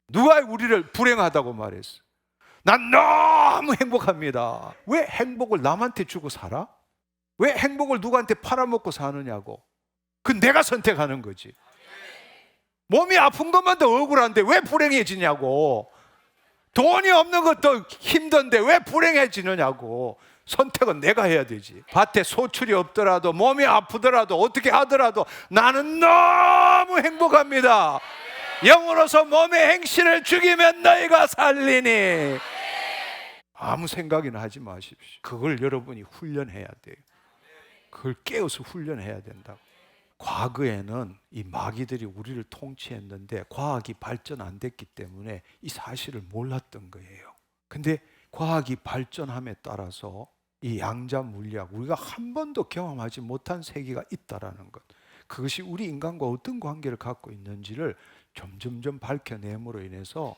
누가 우리를 불행하다고 말했어? 난 너무 행복합니다. 왜 행복을 남한테 주고 살아? 왜 행복을 누구한테 팔아먹고 사느냐고. 그건 내가 선택하는 거지. 몸이 아픈 것만 더 억울한데 왜 불행해지냐고. 돈이 없는 것도 힘든데 왜 불행해지느냐고. 선택은 내가 해야 되지. 밭에 소출이 없더라도 몸이 아프더라도 어떻게 하더라도 나는 너무 행복합니다. 영으로서 몸의 행실을 죽이면 너희가 살리니. 아무 생각이나 하지 마십시오. 그걸 여러분이 훈련해야 돼요. 그걸 깨어서 훈련해야 된다고. 과거에는 이 마귀들이 우리를 통치했는데 과학이 발전 안 됐기 때문에 이 사실을 몰랐던 거예요. 근데 과학이 발전함에 따라서 이 양자 물리학, 우리가 한 번도 경험하지 못한 세계가 있다라는 것, 그것이 우리 인간과 어떤 관계를 갖고 있는지를 점점점 밝혀냄으로 인해서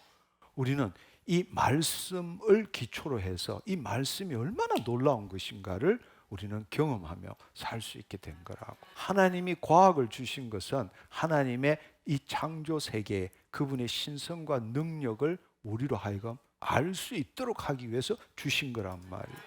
우리는 이 말씀을 기초로 해서 이 말씀이 얼마나 놀라운 것인가를 우리는 경험하며 살 수 있게 된 거라고. 하나님이 과학을 주신 것은 하나님의 이 창조 세계에 그분의 신성과 능력을 우리로 하여금 알 수 있도록 하기 위해서 주신 거란 말이에요.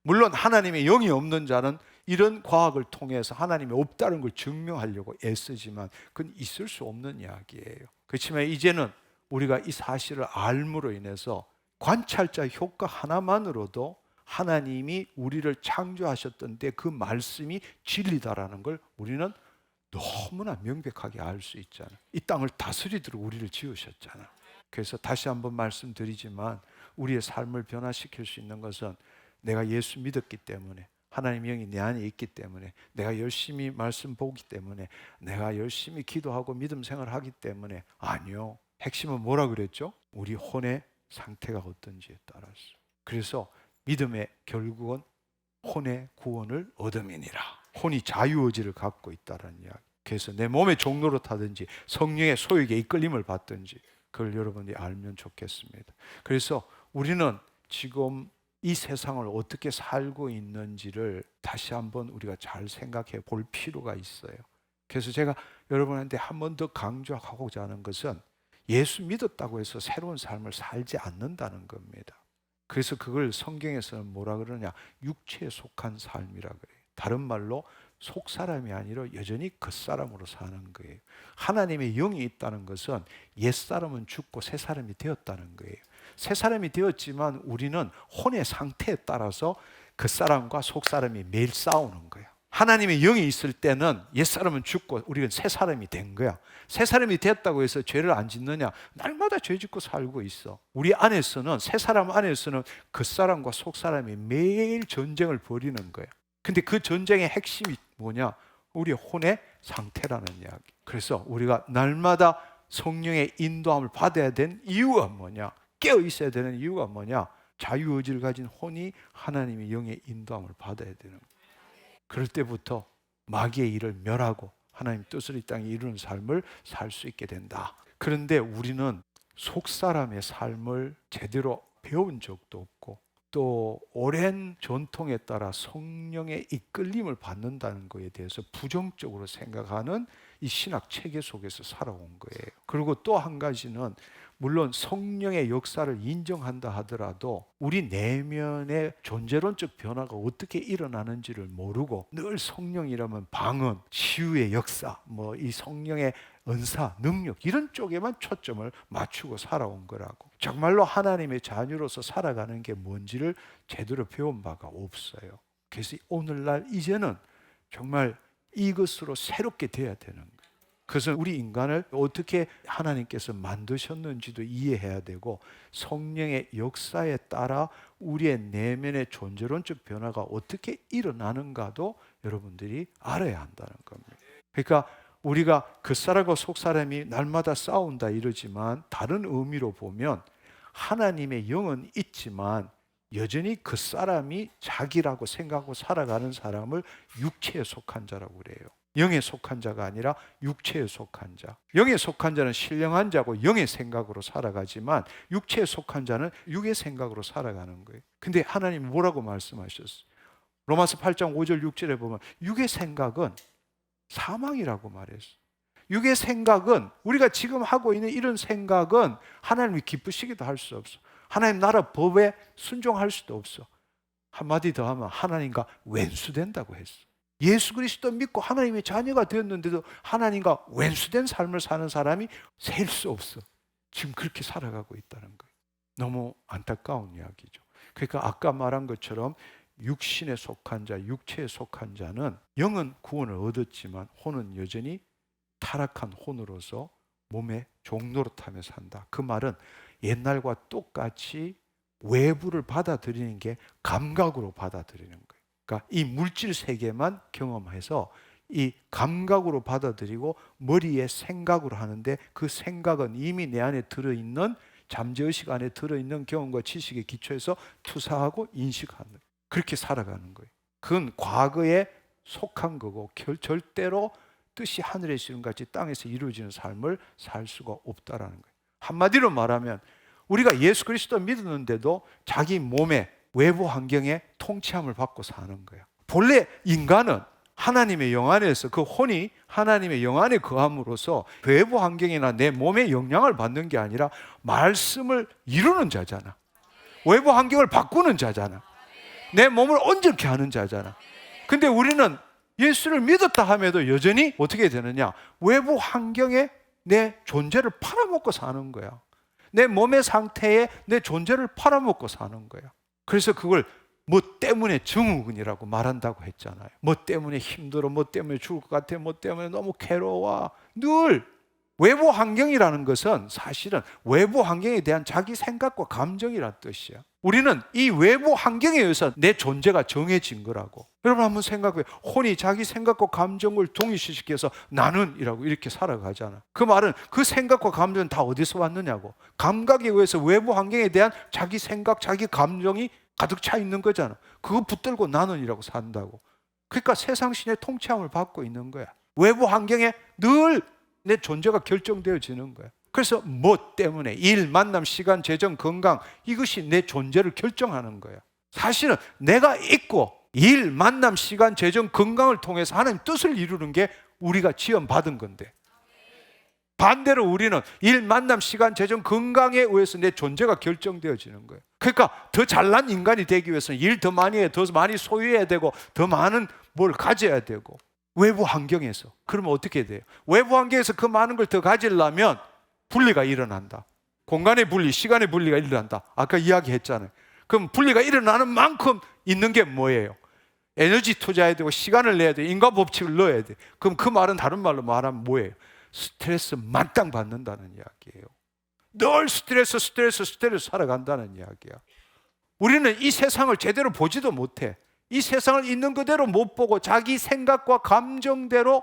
물론 하나님의 영이 없는 자는 이런 과학을 통해서 하나님이 없다는 걸 증명하려고 애쓰지만 그건 있을 수 없는 이야기예요. 그렇지만 이제는 우리가 이 사실을 알므로 인해서 관찰자 효과 하나만으로도 하나님이 우리를 창조하셨던 때 그 말씀이 진리다라는 걸 우리는 너무나 명백하게 알 수 있잖아. 이 땅을 다스리도록 우리를 지으셨잖아. 그래서 다시 한번 말씀드리지만 우리의 삶을 변화시킬 수 있는 것은 내가 예수 믿었기 때문에, 하나님의 영이 내 안에 있기 때문에, 내가 열심히 말씀 보기 때문에, 내가 열심히 기도하고 믿음 생활하기 때문에 아니요. 핵심은 뭐라 그랬죠? 우리 혼의 상태가 어떤지에 따라서. 그래서 믿음의 결국은 혼의 구원을 얻음이니라. 혼이 자유의지를 갖고 있다는 이야기. 그래서 내 몸의 종로로 타든지 성령의 소욕에 이끌림을 받든지 그걸 여러분이 알면 좋겠습니다. 그래서 우리는 지금 이 세상을 어떻게 살고 있는지를 다시 한번 우리가 잘 생각해 볼 필요가 있어요. 그래서 제가 여러분한테 한 번 더 강조하고자 하는 것은 예수 믿었다고 해서 새로운 삶을 살지 않는다는 겁니다. 그래서 그걸 성경에서는 뭐라 그러냐? 육체에 속한 삶이라 그래요. 다른 말로 속사람이 아니라 여전히 겉사람으로 사는 거예요. 하나님의 영이 있다는 것은 옛사람은 죽고 새사람이 되었다는 거예요. 새사람이 되었지만 우리는 혼의 상태에 따라서 겉사람과 속사람이 매일 싸우는 거예요. 하나님의 영이 있을 때는 옛사람은 죽고 우리는 새사람이 된 거야. 새사람이 됐다고 해서 죄를 안 짓느냐? 날마다 죄 짓고 살고 있어. 우리 안에서는, 새사람 안에서는 겉사람과 속사람이 매일 전쟁을 벌이는 거야. 근데 그 전쟁의 핵심이 뭐냐? 우리 혼의 상태라는 이야기. 그래서 우리가 날마다 성령의 인도함을 받아야 되는 이유가 뭐냐? 깨어 있어야 되는 이유가 뭐냐? 자유의지를 가진 혼이 하나님의 영의 인도함을 받아야 되는 거야. 그럴 때부터 마귀의 일을 멸하고 하나님 뜻을 이 땅에 이루는 삶을 살 수 있게 된다. 그런데 우리는 속사람의 삶을 제대로 배운 적도 없고 또 오랜 전통에 따라 성령의 이끌림을 받는다는 것에 대해서 부정적으로 생각하는 이 신학 체계 속에서 살아온 거예요. 그리고 또 한 가지는 물론 성령의 역사를 인정한다 하더라도 우리 내면의 존재론적 변화가 어떻게 일어나는지를 모르고 늘 성령이라면 방언, 치유의 역사, 이 성령의 은사, 능력 이런 쪽에만 초점을 맞추고 살아온 거라고. 정말로 하나님의 자녀로서 살아가는 게 뭔지를 제대로 배운 바가 없어요. 그래서 오늘날 이제는 정말 이것으로 새롭게 돼야 되는 거예요. 그래서 우리 인간을 어떻게 하나님께서 만드셨는지도 이해해야 되고 성령의 역사에 따라 우리의 내면의 존재론적 변화가 어떻게 일어나는가도 여러분들이 알아야 한다는 겁니다. 그러니까 우리가 겉사람과 속사람이 날마다 싸운다 이러지만 다른 의미로 보면 하나님의 영은 있지만 여전히 그 사람이 자기라고 생각하고 살아가는 사람을 육체에 속한 자라고 그래요. 영에 속한 자가 아니라 육체에 속한 자. 영에 속한 자는 신령한 자고 영의 생각으로 살아가지만 육체에 속한 자는 육의 생각으로 살아가는 거예요. 근데 하나님 뭐라고 말씀하셨어요? 로마서 8장 5절 6절에 보면 육의 생각은 사망이라고 말했어요. 육의 생각은 우리가 지금 하고 있는 이런 생각은 하나님이 기쁘시기도 할 수 없어. 하나님 나라 법에 순종할 수도 없어. 한마디 더 하면 하나님과 왼수된다고 했어. 예수 그리스도 믿고 하나님의 자녀가 되었는데도 하나님과 왼수된 삶을 사는 사람이 셀 수 없어. 지금 그렇게 살아가고 있다는 거예요. 너무 안타까운 이야기죠. 그러니까 아까 말한 것처럼 육신에 속한 자, 육체에 속한 자는 영은 구원을 얻었지만 혼은 여전히 타락한 혼으로서 몸에 종노릇하며 산다. 그 말은 옛날과 똑같이 외부를 받아들이는 게 감각으로 받아들이는 거예요. 그러니까 이 물질 세계만 경험해서 이 감각으로 받아들이고 머리에 생각으로 하는데 그 생각은 이미 내 안에 들어있는 잠재의식 안에 들어있는 경험과 지식에 기초해서 투사하고 인식하는 거예요. 그렇게 살아가는 거예요. 그건 과거에 속한 거고 절대로 뜻이 하늘에 이룬 같이 땅에서 이루어지는 삶을 살 수가 없다라는 거예요. 한마디로 말하면 우리가 예수 그리스도 믿었는데도 자기 몸의 외부 환경에 통치함을 받고 사는 거예요. 본래 인간은 하나님의 영 안에서 그 혼이 하나님의 영 안에 거함으로써 외부 환경이나 내 몸의 영향을 받는 게 아니라 말씀을 이루는 자잖아. 외부 환경을 바꾸는 자잖아. 내 몸을 온전케 하는 자잖아. 근데 우리는 예수를 믿었다 함에도 여전히 어떻게 되느냐? 외부 환경에 내 존재를 팔아먹고 사는 거야. 내 몸의 상태에 내 존재를 팔아먹고 사는 거야. 그래서 그걸 뭐 때문에 증후군이라고 말한다고 했잖아요. 뭐 때문에 힘들어, 뭐 때문에 죽을 것 같아, 뭐 때문에 너무 괴로워. 늘 외부 환경이라는 것은 사실은 외부 환경에 대한 자기 생각과 감정이란 뜻이야. 우리는 이 외부 환경에 의해서 내 존재가 정해진 거라고. 여러분 한번 생각해. 혼이 자기 생각과 감정을 동일시시켜서 나는 이라고 이렇게 살아가잖아. 그 말은 그 생각과 감정은 다 어디서 왔느냐고. 감각에 의해서 외부 환경에 대한 자기 생각, 자기 감정이 가득 차 있는 거잖아. 그거 붙들고 나는 이라고 산다고. 그러니까 세상 신의 통치함을 받고 있는 거야. 외부 환경에 늘 내 존재가 결정되어지는 거야. 그래서 뭐 때문에 일, 만남, 시간, 재정, 건강 이것이 내 존재를 결정하는 거야. 사실은 내가 있고 일, 만남, 시간, 재정, 건강을 통해서 하나님 뜻을 이루는 게 우리가 지원받은 건데 반대로 우리는 일, 만남, 시간, 재정, 건강에 의해서 내 존재가 결정되어지는 거예요. 그러니까 더 잘난 인간이 되기 위해서는 일 더 많이 해야 더 많이 소유해야 되고 더 많은 뭘 가져야 되고 외부 환경에서 그러면 어떻게 돼요? 외부 환경에서 그 많은 걸 더 가지려면 분리가 일어난다. 공간의 분리, 시간의 분리가 일어난다. 아까 이야기했잖아요. 그럼 분리가 일어나는 만큼 있는 게 뭐예요? 에너지 투자해야 되고 시간을 내야 돼. 인과 법칙을 넣어야 돼. 그럼 그 말은 다른 말로 말하면 뭐예요? 스트레스 만땅 받는다는 이야기예요. 늘 스트레스 살아간다는 이야기야. 우리는 이 세상을 제대로 보지도 못해. 이 세상을 있는 그대로 못 보고 자기 생각과 감정대로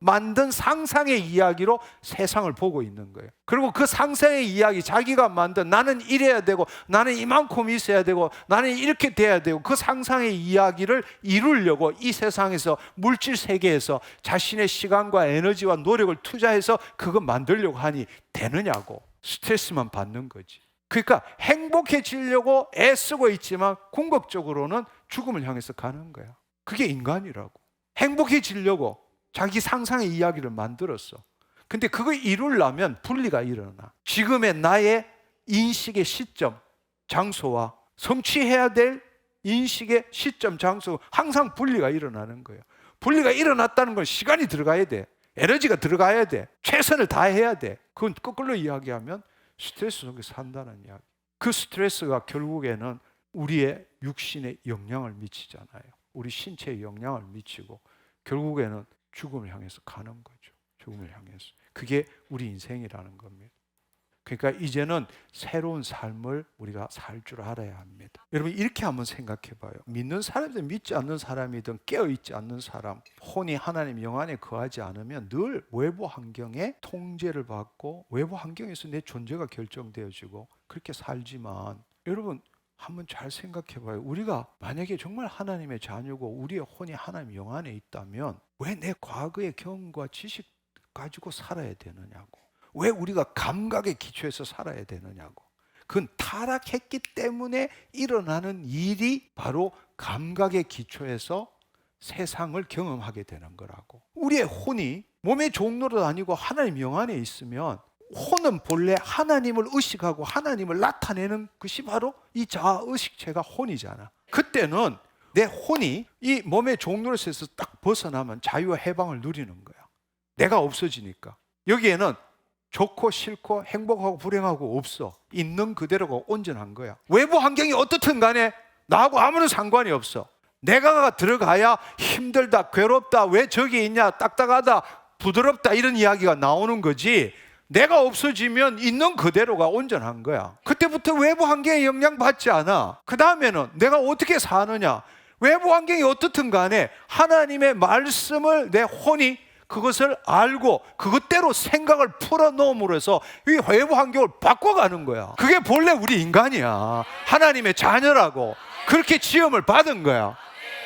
만든 상상의 이야기로 세상을 보고 있는 거예요. 그리고 그 상상의 이야기, 자기가 만든 나는 이래야 되고 나는 이만큼 있어야 되고 나는 이렇게 돼야 되고 그 상상의 이야기를 이루려고 이 세상에서 물질 세계에서 자신의 시간과 에너지와 노력을 투자해서 그거 만들려고 하니 되느냐고. 스트레스만 받는 거지. 그러니까 행복해지려고 애쓰고 있지만 궁극적으로는 죽음을 향해서 가는 거야. 그게 인간이라고. 행복해지려고 자기 상상의 이야기를 만들었어. 근데 그거 이루려면 분리가 일어나. 지금의 나의 인식의 시점, 장소와 성취해야 될 인식의 시점, 장소, 항상 분리가 일어나는 거예요. 분리가 일어났다는 건 시간이 들어가야 돼. 에너지가 들어가야 돼. 최선을 다해야 돼. 그건 거꾸로 이야기하면 스트레스 속에 산다는 이야기. 그 스트레스가 결국에는 우리의 육신에 영향을 미치잖아요. 우리 신체에 영향을 미치고 결국에는 죽음을 향해서 가는 거죠. 죽음을 향해서. 그게 우리 인생이라는 겁니다. 그러니까 이제는 새로운 삶을 우리가 살 줄 알아야 합니다. 여러분 이렇게 한번 생각해 봐요. 믿는 사람이든 믿지 않는 사람이든 깨어있지 않는 사람, 혼이 하나님 영 안에 거하지 않으면 늘 외부 환경에 통제를 받고 외부 환경에서 내 존재가 결정되어지고 그렇게 살지만, 여러분 한번 잘 생각해 봐요. 우리가 만약에 정말 하나님의 자녀고 우리의 혼이 하나님 영 안에 있다면 왜 내 과거의 경험과 지식 가지고 살아야 되느냐고. 왜 우리가 감각의 기초에서 살아야 되느냐고. 그건 타락했기 때문에 일어나는 일이 바로 감각의 기초에서 세상을 경험하게 되는 거라고. 우리의 혼이 몸의 종로도 아니고 하나님 영 안에 있으면 혼은 본래 하나님을 의식하고 하나님을 나타내는 것이 바로 이 자아의식체가 혼이잖아. 그때는 내 혼이 이 몸의 종로에서 딱 벗어나면 자유와 해방을 누리는 거야. 내가 없어지니까. 여기에는 좋고 싫고 행복하고 불행하고 없어. 있는 그대로가 온전한 거야. 외부 환경이 어떻든 간에 나하고 아무런 상관이 없어. 내가 들어가야 힘들다, 괴롭다, 왜 저기 있냐, 딱딱하다, 부드럽다 이런 이야기가 나오는 거지. 내가 없어지면 있는 그대로가 온전한 거야. 그때부터 외부 환경에 영향받지 않아. 그 다음에는 내가 어떻게 사느냐. 외부 환경이 어떻든 간에 하나님의 말씀을 내 혼이 그것을 알고 그것대로 생각을 풀어놓음으로 해서 이 외부 환경을 바꿔가는 거야. 그게 본래 우리 인간이야. 하나님의 자녀라고 그렇게 지음을 받은 거야.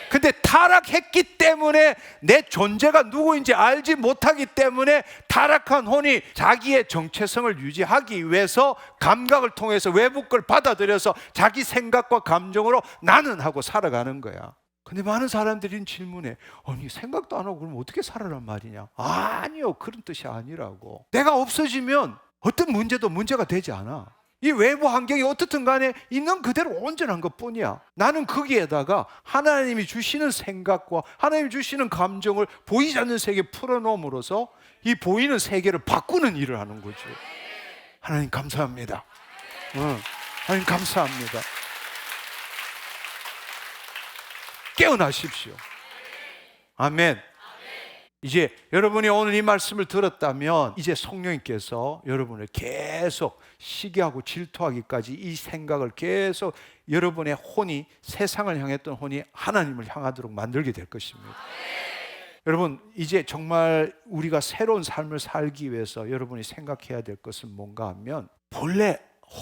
근데 타락했기 때문에 내 존재가 누구인지 알지 못하기 때문에 타락한 혼이 자기의 정체성을 유지하기 위해서 감각을 통해서 외부 걸 받아들여서 자기 생각과 감정으로 나는 하고 살아가는 거야. 근데 많은 사람들이 질문해. 아니 생각도 안 하고 그럼 어떻게 살아란 말이냐. 아니요, 그런 뜻이 아니라고. 내가 없어지면 어떤 문제도 문제가 되지 않아. 이 외부 환경이 어떻든 간에 있는 그대로 온전한 것뿐이야. 나는 거기에다가 하나님이 주시는 생각과 하나님이 주시는 감정을 보이지 않는 세계에 풀어놓음으로써 이 보이는 세계를 바꾸는 일을 하는 거죠. 하나님 감사합니다. 하나님 감사합니다. 깨어나십시오. 아멘. 이제 여러분이 오늘 이 말씀을 들었다면 이제 성령님께서 여러분을 계속 시기하고 질투하기까지 이 생각을 계속 여러분의 혼이, 세상을 향했던 혼이 하나님을 향하도록 만들게 될 것입니다. 여러분 이제 정말 우리가 새로운 삶을 살기 위해서 여러분이 생각해야 될 것은 뭔가 하면, 본래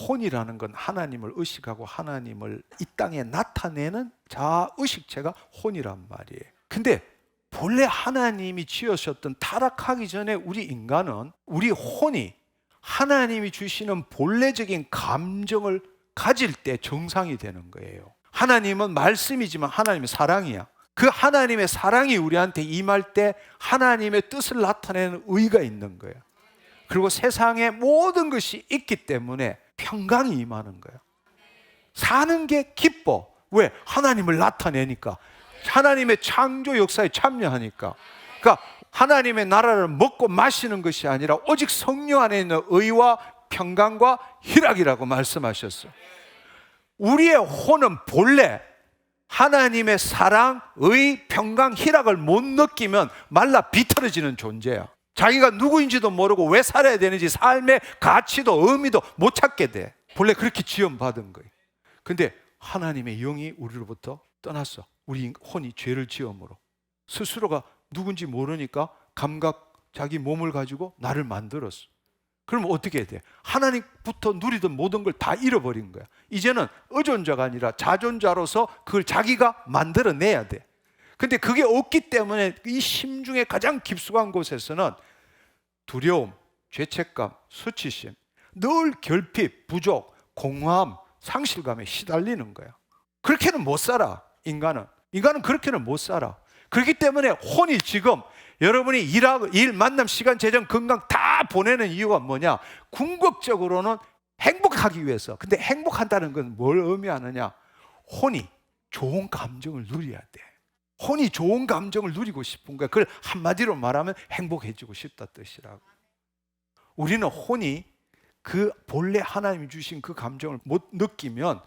혼이라는 건 하나님을 의식하고 하나님을 이 땅에 나타내는 자아의식체가 혼이란 말이에요. 근데 본래 하나님이 지으셨던, 타락하기 전에 우리 인간은 우리 혼이 하나님이 주시는 본래적인 감정을 가질 때 정상이 되는 거예요. 하나님은 말씀이지만 하나님은 사랑이야. 그 하나님의 사랑이 우리한테 임할 때 하나님의 뜻을 나타내는 의가 있는 거예요. 그리고 세상에 모든 것이 있기 때문에 평강이 임하는 거예요. 사는 게 기뻐. 왜? 하나님을 나타내니까. 하나님의 창조 역사에 참여하니까. 그러니까 하나님의 나라를 먹고 마시는 것이 아니라 오직 성령 안에 있는 의와 평강과 희락이라고 말씀하셨어요. 우리의 혼은 본래 하나님의 사랑, 의, 평강, 희락을 못 느끼면 말라 비틀어지는 존재야. 자기가 누구인지도 모르고 왜 살아야 되는지 삶의 가치도 의미도 못 찾게 돼. 본래 그렇게 지음받은 거예요. 근데 하나님의 영이 우리로부터 떠났어. 우리 혼이 죄를 지음으로 스스로가 누군지 모르니까 감각, 자기 몸을 가지고 나를 만들었어. 그럼 어떻게 돼? 하나님부터 누리던 모든 걸 다 잃어버린 거야. 이제는 의존자가 아니라 자존자로서 그걸 자기가 만들어내야 돼. 근데 그게 없기 때문에 이 심중에 가장 깊숙한 곳에서는 두려움, 죄책감, 수치심, 늘 결핍, 부족, 공허함, 상실감에 시달리는 거야. 그렇게는 못 살아. 인간은 그렇게는 못 살아. 그렇기 때문에 혼이 지금 여러분이 일하고 일, 만남, 시간, 재정, 건강 다 보내는 이유가 뭐냐? 궁극적으로는 행복하기 위해서. 근데 행복한다는 건 뭘 의미하느냐? 혼이 좋은 감정을 누려야 돼. 혼이 좋은 감정을 누리고 싶은 거야. 그걸 한마디로 말하면 행복해지고 싶다 뜻이라고. 우리는 혼이 그 본래 하나님이 주신 그 감정을 못 느끼면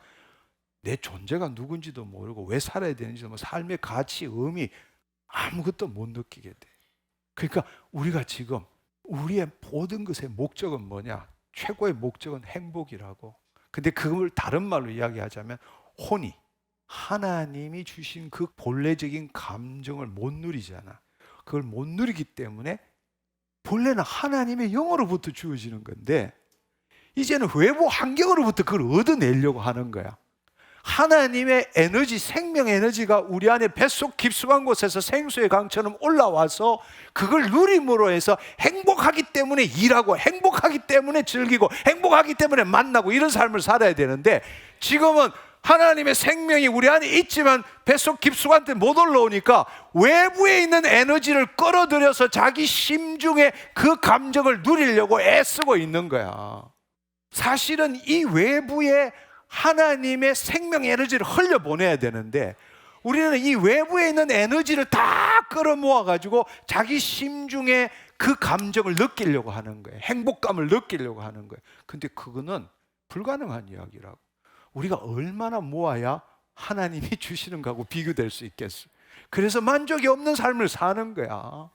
내 존재가 누군지도 모르고 왜 살아야 되는지도 모르고 삶의 가치, 의미 아무것도 못 느끼게 돼. 그러니까 우리가 지금 우리의 모든 것의 목적은 뭐냐? 최고의 목적은 행복이라고. 근데 그걸 다른 말로 이야기하자면 혼이 하나님이 주신 그 본래적인 감정을 못 누리잖아. 그걸 못 누리기 때문에 본래는 하나님의 영으로부터 주어지는 건데 이제는 외부 환경으로부터 그걸 얻어내려고 하는 거야. 하나님의 에너지, 생명 에너지가 우리 안에 뱃속 깊숙한 곳에서 생수의 강처럼 올라와서 그걸 누림으로 해서 행복하기 때문에 일하고 행복하기 때문에 즐기고 행복하기 때문에 만나고 이런 삶을 살아야 되는데 지금은 하나님의 생명이 우리 안에 있지만 뱃속 깊숙한 데 못 올라오니까 외부에 있는 에너지를 끌어들여서 자기 심중에 그 감정을 누리려고 애쓰고 있는 거야. 사실은 이 외부에 하나님의 생명 에너지를 흘려보내야 되는데 우리는 이 외부에 있는 에너지를 다 끌어모아가지고 자기 심중에 그 감정을 느끼려고 하는 거예요. 행복감을 느끼려고 하는 거예요. 근데 그거는 불가능한 이야기라고. 우리가 얼마나 모아야 하나님이 주시는 거하고 비교될 수 있겠어요. 그래서 만족이 없는 삶을 사는 거야.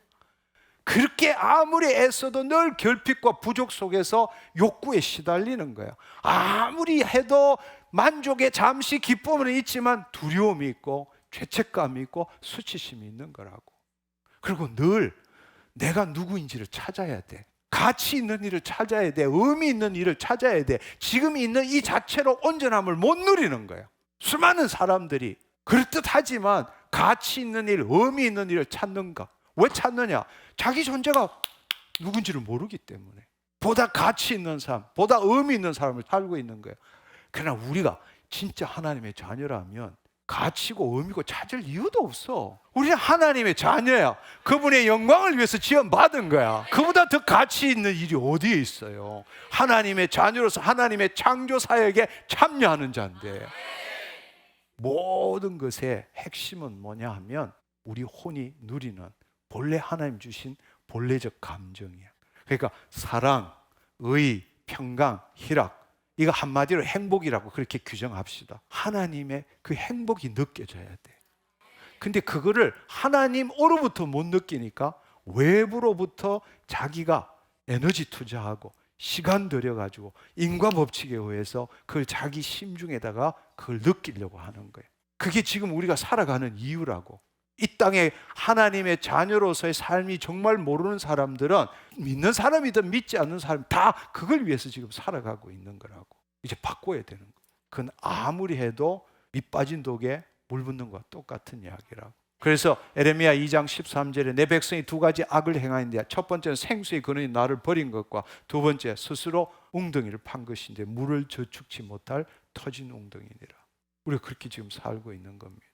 그렇게 아무리 애써도 늘 결핍과 부족 속에서 욕구에 시달리는 거예요. 아무리 해도 만족에 잠시 기쁨은 있지만 두려움이 있고 죄책감이 있고 수치심이 있는 거라고. 그리고 늘 내가 누구인지를 찾아야 돼. 가치 있는 일을 찾아야 돼. 의미 있는 일을 찾아야 돼. 지금 있는 이 자체로 온전함을 못 누리는 거예요. 수많은 사람들이 그럴듯하지만 가치 있는 일, 의미 있는 일을 찾는가? 왜 찾느냐? 자기 존재가 누군지를 모르기 때문에. 보다 가치 있는 삶, 보다 의미 있는 삶을 살고 있는 거예요. 그러나 우리가 진짜 하나님의 자녀라면 가치고 의미고 찾을 이유도 없어. 우리는 하나님의 자녀야. 그분의 영광을 위해서 지원받은 거야. 그보다 더 가치 있는 일이 어디에 있어요? 하나님의 자녀로서 하나님의 창조 사역에 참여하는 자인데 모든 것의 핵심은 뭐냐 하면 우리 혼이 누리는 본래 하나님 주신 본래적 감정이야. 그러니까 사랑, 의, 평강, 희락 이거 한마디로 행복이라고 그렇게 규정합시다. 하나님의 그 행복이 느껴져야 돼. 근데 그거를 하나님으로부터 못 느끼니까 외부로부터 자기가 에너지 투자하고 시간 들여가지고 인과 법칙에 의해서 그걸 자기 심중에다가 그걸 느끼려고 하는 거예요. 그게 지금 우리가 살아가는 이유라고. 이 땅에 하나님의 자녀로서의 삶이 정말 모르는 사람들은 믿는 사람이든 믿지 않는 사람 다 그걸 위해서 지금 살아가고 있는 거라고. 이제 바꿔야 되는 거예요. 그건 아무리 해도 밑 빠진 독에 물 붓는 것과 똑같은 이야기라고. 그래서 에레미야 2장 13절에 내 백성이 두 가지 악을 행하는데 첫 번째는 생수의 근원이 나를 버린 것과 두 번째 스스로 웅덩이를 판 것인데 물을 저축치 못할 터진 웅덩이니라. 우리가 그렇게 지금 살고 있는 겁니다.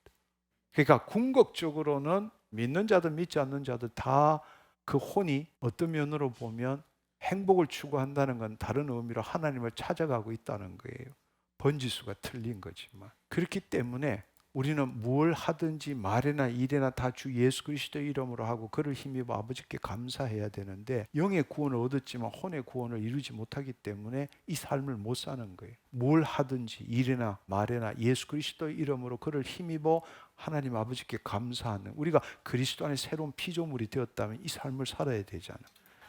그러니까 궁극적으로는 믿는 자든 믿지 않는 자든 다 그 혼이 어떤 면으로 보면 행복을 추구한다는 건 다른 의미로 하나님을 찾아가고 있다는 거예요. 번지수가 틀린 거지만. 그렇기 때문에 우리는 뭘 하든지 말이나 일이나 다 주 예수 그리스도의 이름으로 하고 그를 힘입어 아버지께 감사해야 되는데 영의 구원을 얻었지만 혼의 구원을 이루지 못하기 때문에 이 삶을 못 사는 거예요. 뭘 하든지 일이나 말이나 예수 그리스도의 이름으로 그를 힘입어 하나님 아버지께 감사하는, 우리가 그리스도 안에 새로운 피조물이 되었다면 이 삶을 살아야 되잖아.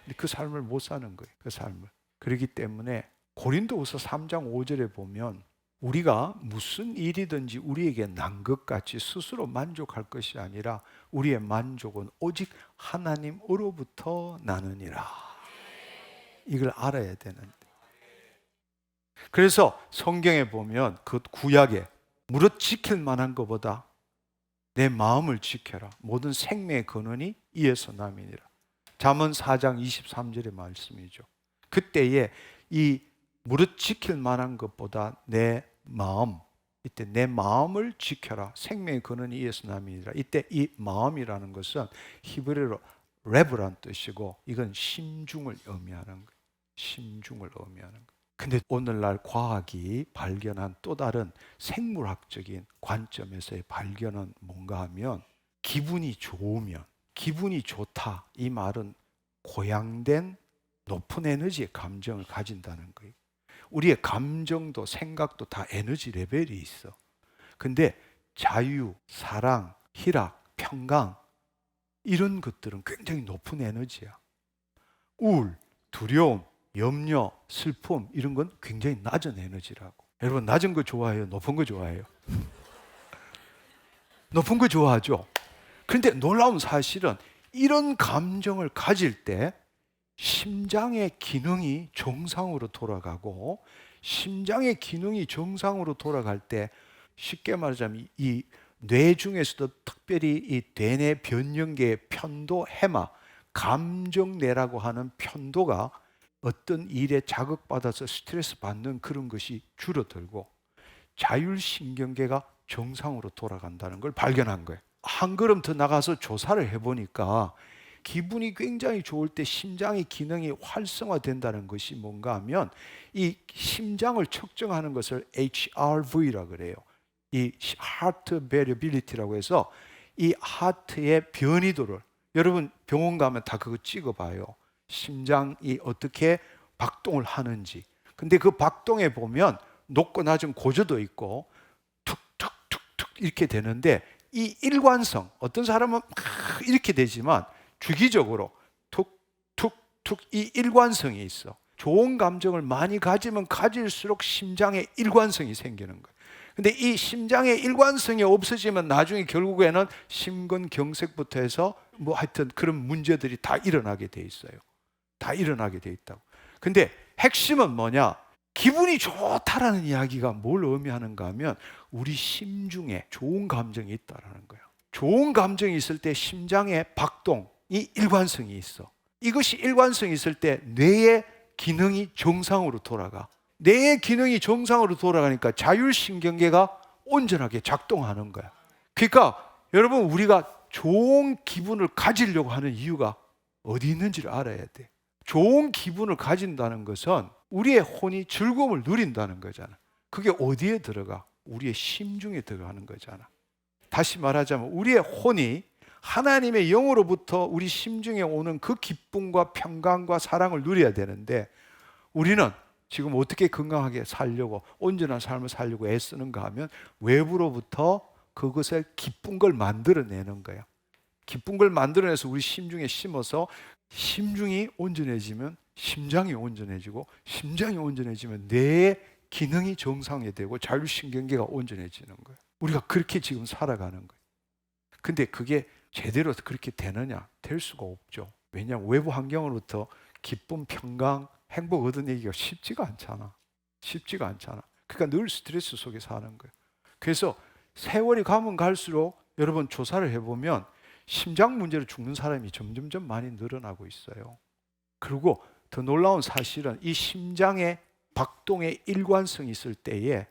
근데 그 삶을 못 사는 거예요. 그 삶을. 그렇기 때문에 고린도후서 3장 5절에 보면 우리가 무슨 일이든지 우리에게 난 것 같이 스스로 만족할 것이 아니라 우리의 만족은 오직 하나님으로부터 나느니라. 이걸 알아야 되는데. 그래서 성경에 보면 그 구약에 무릇 지킬 만한 것보다 내 마음을 지켜라. 모든 생명의 근원이 이에서 남이니라. 잠언 4장 23절의 말씀이죠. 그때에 이 무릇 지킬 만한 것보다 내 마음, 이때 내 마음을 지켜라. 생명의 근원이 이에서 남이니라. 이때 이 마음이라는 것은 히브리어로 레브란 뜻이고 이건 심중을 의미하는 거예요. 심중을 의미하는 거예요. 근데 오늘날 과학이 발견한 또 다른 생물학적인 관점에서의 발견은 뭔가 하면 기분이 좋으면, 기분이 좋다, 이 말은 고양된 높은 에너지의 감정을 가진다는 거예요. 우리의 감정도 생각도 다 에너지 레벨이 있어. 근데 자유, 사랑, 희락, 평강 이런 것들은 굉장히 높은 에너지야. 우울, 두려움, 염려, 슬픔 이런 건 굉장히 낮은 에너지라고. 여러분 낮은 거 좋아해요? 높은 거 좋아해요? 높은 거 좋아하죠? 그런데 놀라운 사실은 이런 감정을 가질 때 심장의 기능이 정상으로 돌아가고, 심장의 기능이 정상으로 돌아갈 때 쉽게 말하자면 이 뇌 중에서도 특별히 이 대뇌 변연계의 편도 해마, 감정뇌라고 하는 편도가 어떤 일에 자극받아서 스트레스 받는 그런 것이 줄어들고 자율신경계가 정상으로 돌아간다는 걸 발견한 거예요. 한 걸음 더 나가서 조사를 해보니까 기분이 굉장히 좋을 때 심장의 기능이 활성화된다는 것이 뭔가 하면 이 심장을 측정하는 것을 HRV라고 그래요. 이 Heart Variability라고 해서 이 하트의 변이도를, 여러분 병원 가면 다 그거 찍어봐요. 심장이 어떻게 박동을 하는지. 근데 그 박동에 보면 높고 낮은 고저도 있고 툭툭툭툭 이렇게 되는데 이 일관성, 어떤 사람은 이렇게 되지만 주기적으로 툭툭툭 이 일관성이 있어. 좋은 감정을 많이 가지면 가질수록 심장에 일관성이 생기는 거예요. 근데 이 심장의 일관성이 없어지면 나중에 결국에는 심근경색부터 해서 뭐 하여튼 그런 문제들이 다 일어나게 돼 있어요. 다 일어나게 돼 있다고. 근데 핵심은 뭐냐? 기분이 좋다라는 이야기가 뭘 의미하는가 하면 우리 심중에 좋은 감정이 있다라는 거예요. 좋은 감정이 있을 때 심장의 박동이 일관성이 있어. 이것이 일관성이 있을 때 뇌의 기능이 정상으로 돌아가. 뇌의 기능이 정상으로 돌아가니까 자율신경계가 온전하게 작동하는 거야. 그러니까 여러분 우리가 좋은 기분을 가지려고 하는 이유가 어디 있는지를 알아야 돼. 좋은 기분을 가진다는 것은 우리의 혼이 즐거움을 누린다는 거잖아. 그게 어디에 들어가? 우리의 심중에 들어가는 거잖아. 다시 말하자면 우리의 혼이 하나님의 영으로부터 우리 심중에 오는 그 기쁨과 평강과 사랑을 누려야 되는데 우리는 지금 어떻게 건강하게 살려고, 온전한 삶을 살려고 애쓰는가 하면 외부로부터 그것을 기쁜 걸 만들어내는 거야. 기쁜 걸 만들어내서 우리 심중에 심어서 심중이 온전해지면 심장이 온전해지고, 심장이 온전해지면 뇌의 기능이 정상이 되고 자율신경계가 온전해지는 거예요. 우리가 그렇게 지금 살아가는 거예요. 근데 그게 제대로 그렇게 되느냐? 될 수가 없죠. 왜냐하면 외부 환경으로부터 기쁨, 평강, 행복 얻어내기가 쉽지가 않잖아. 쉽지가 않잖아. 그러니까 늘 스트레스 속에 사는 거예요. 그래서 세월이 가면 갈수록 여러분 조사를 해보면 심장 문제로 죽는 사람이 점점점 많이 늘어나고 있어요. 그리고 더 놀라운 사실은 이 심장의 박동의 일관성이 있을 때에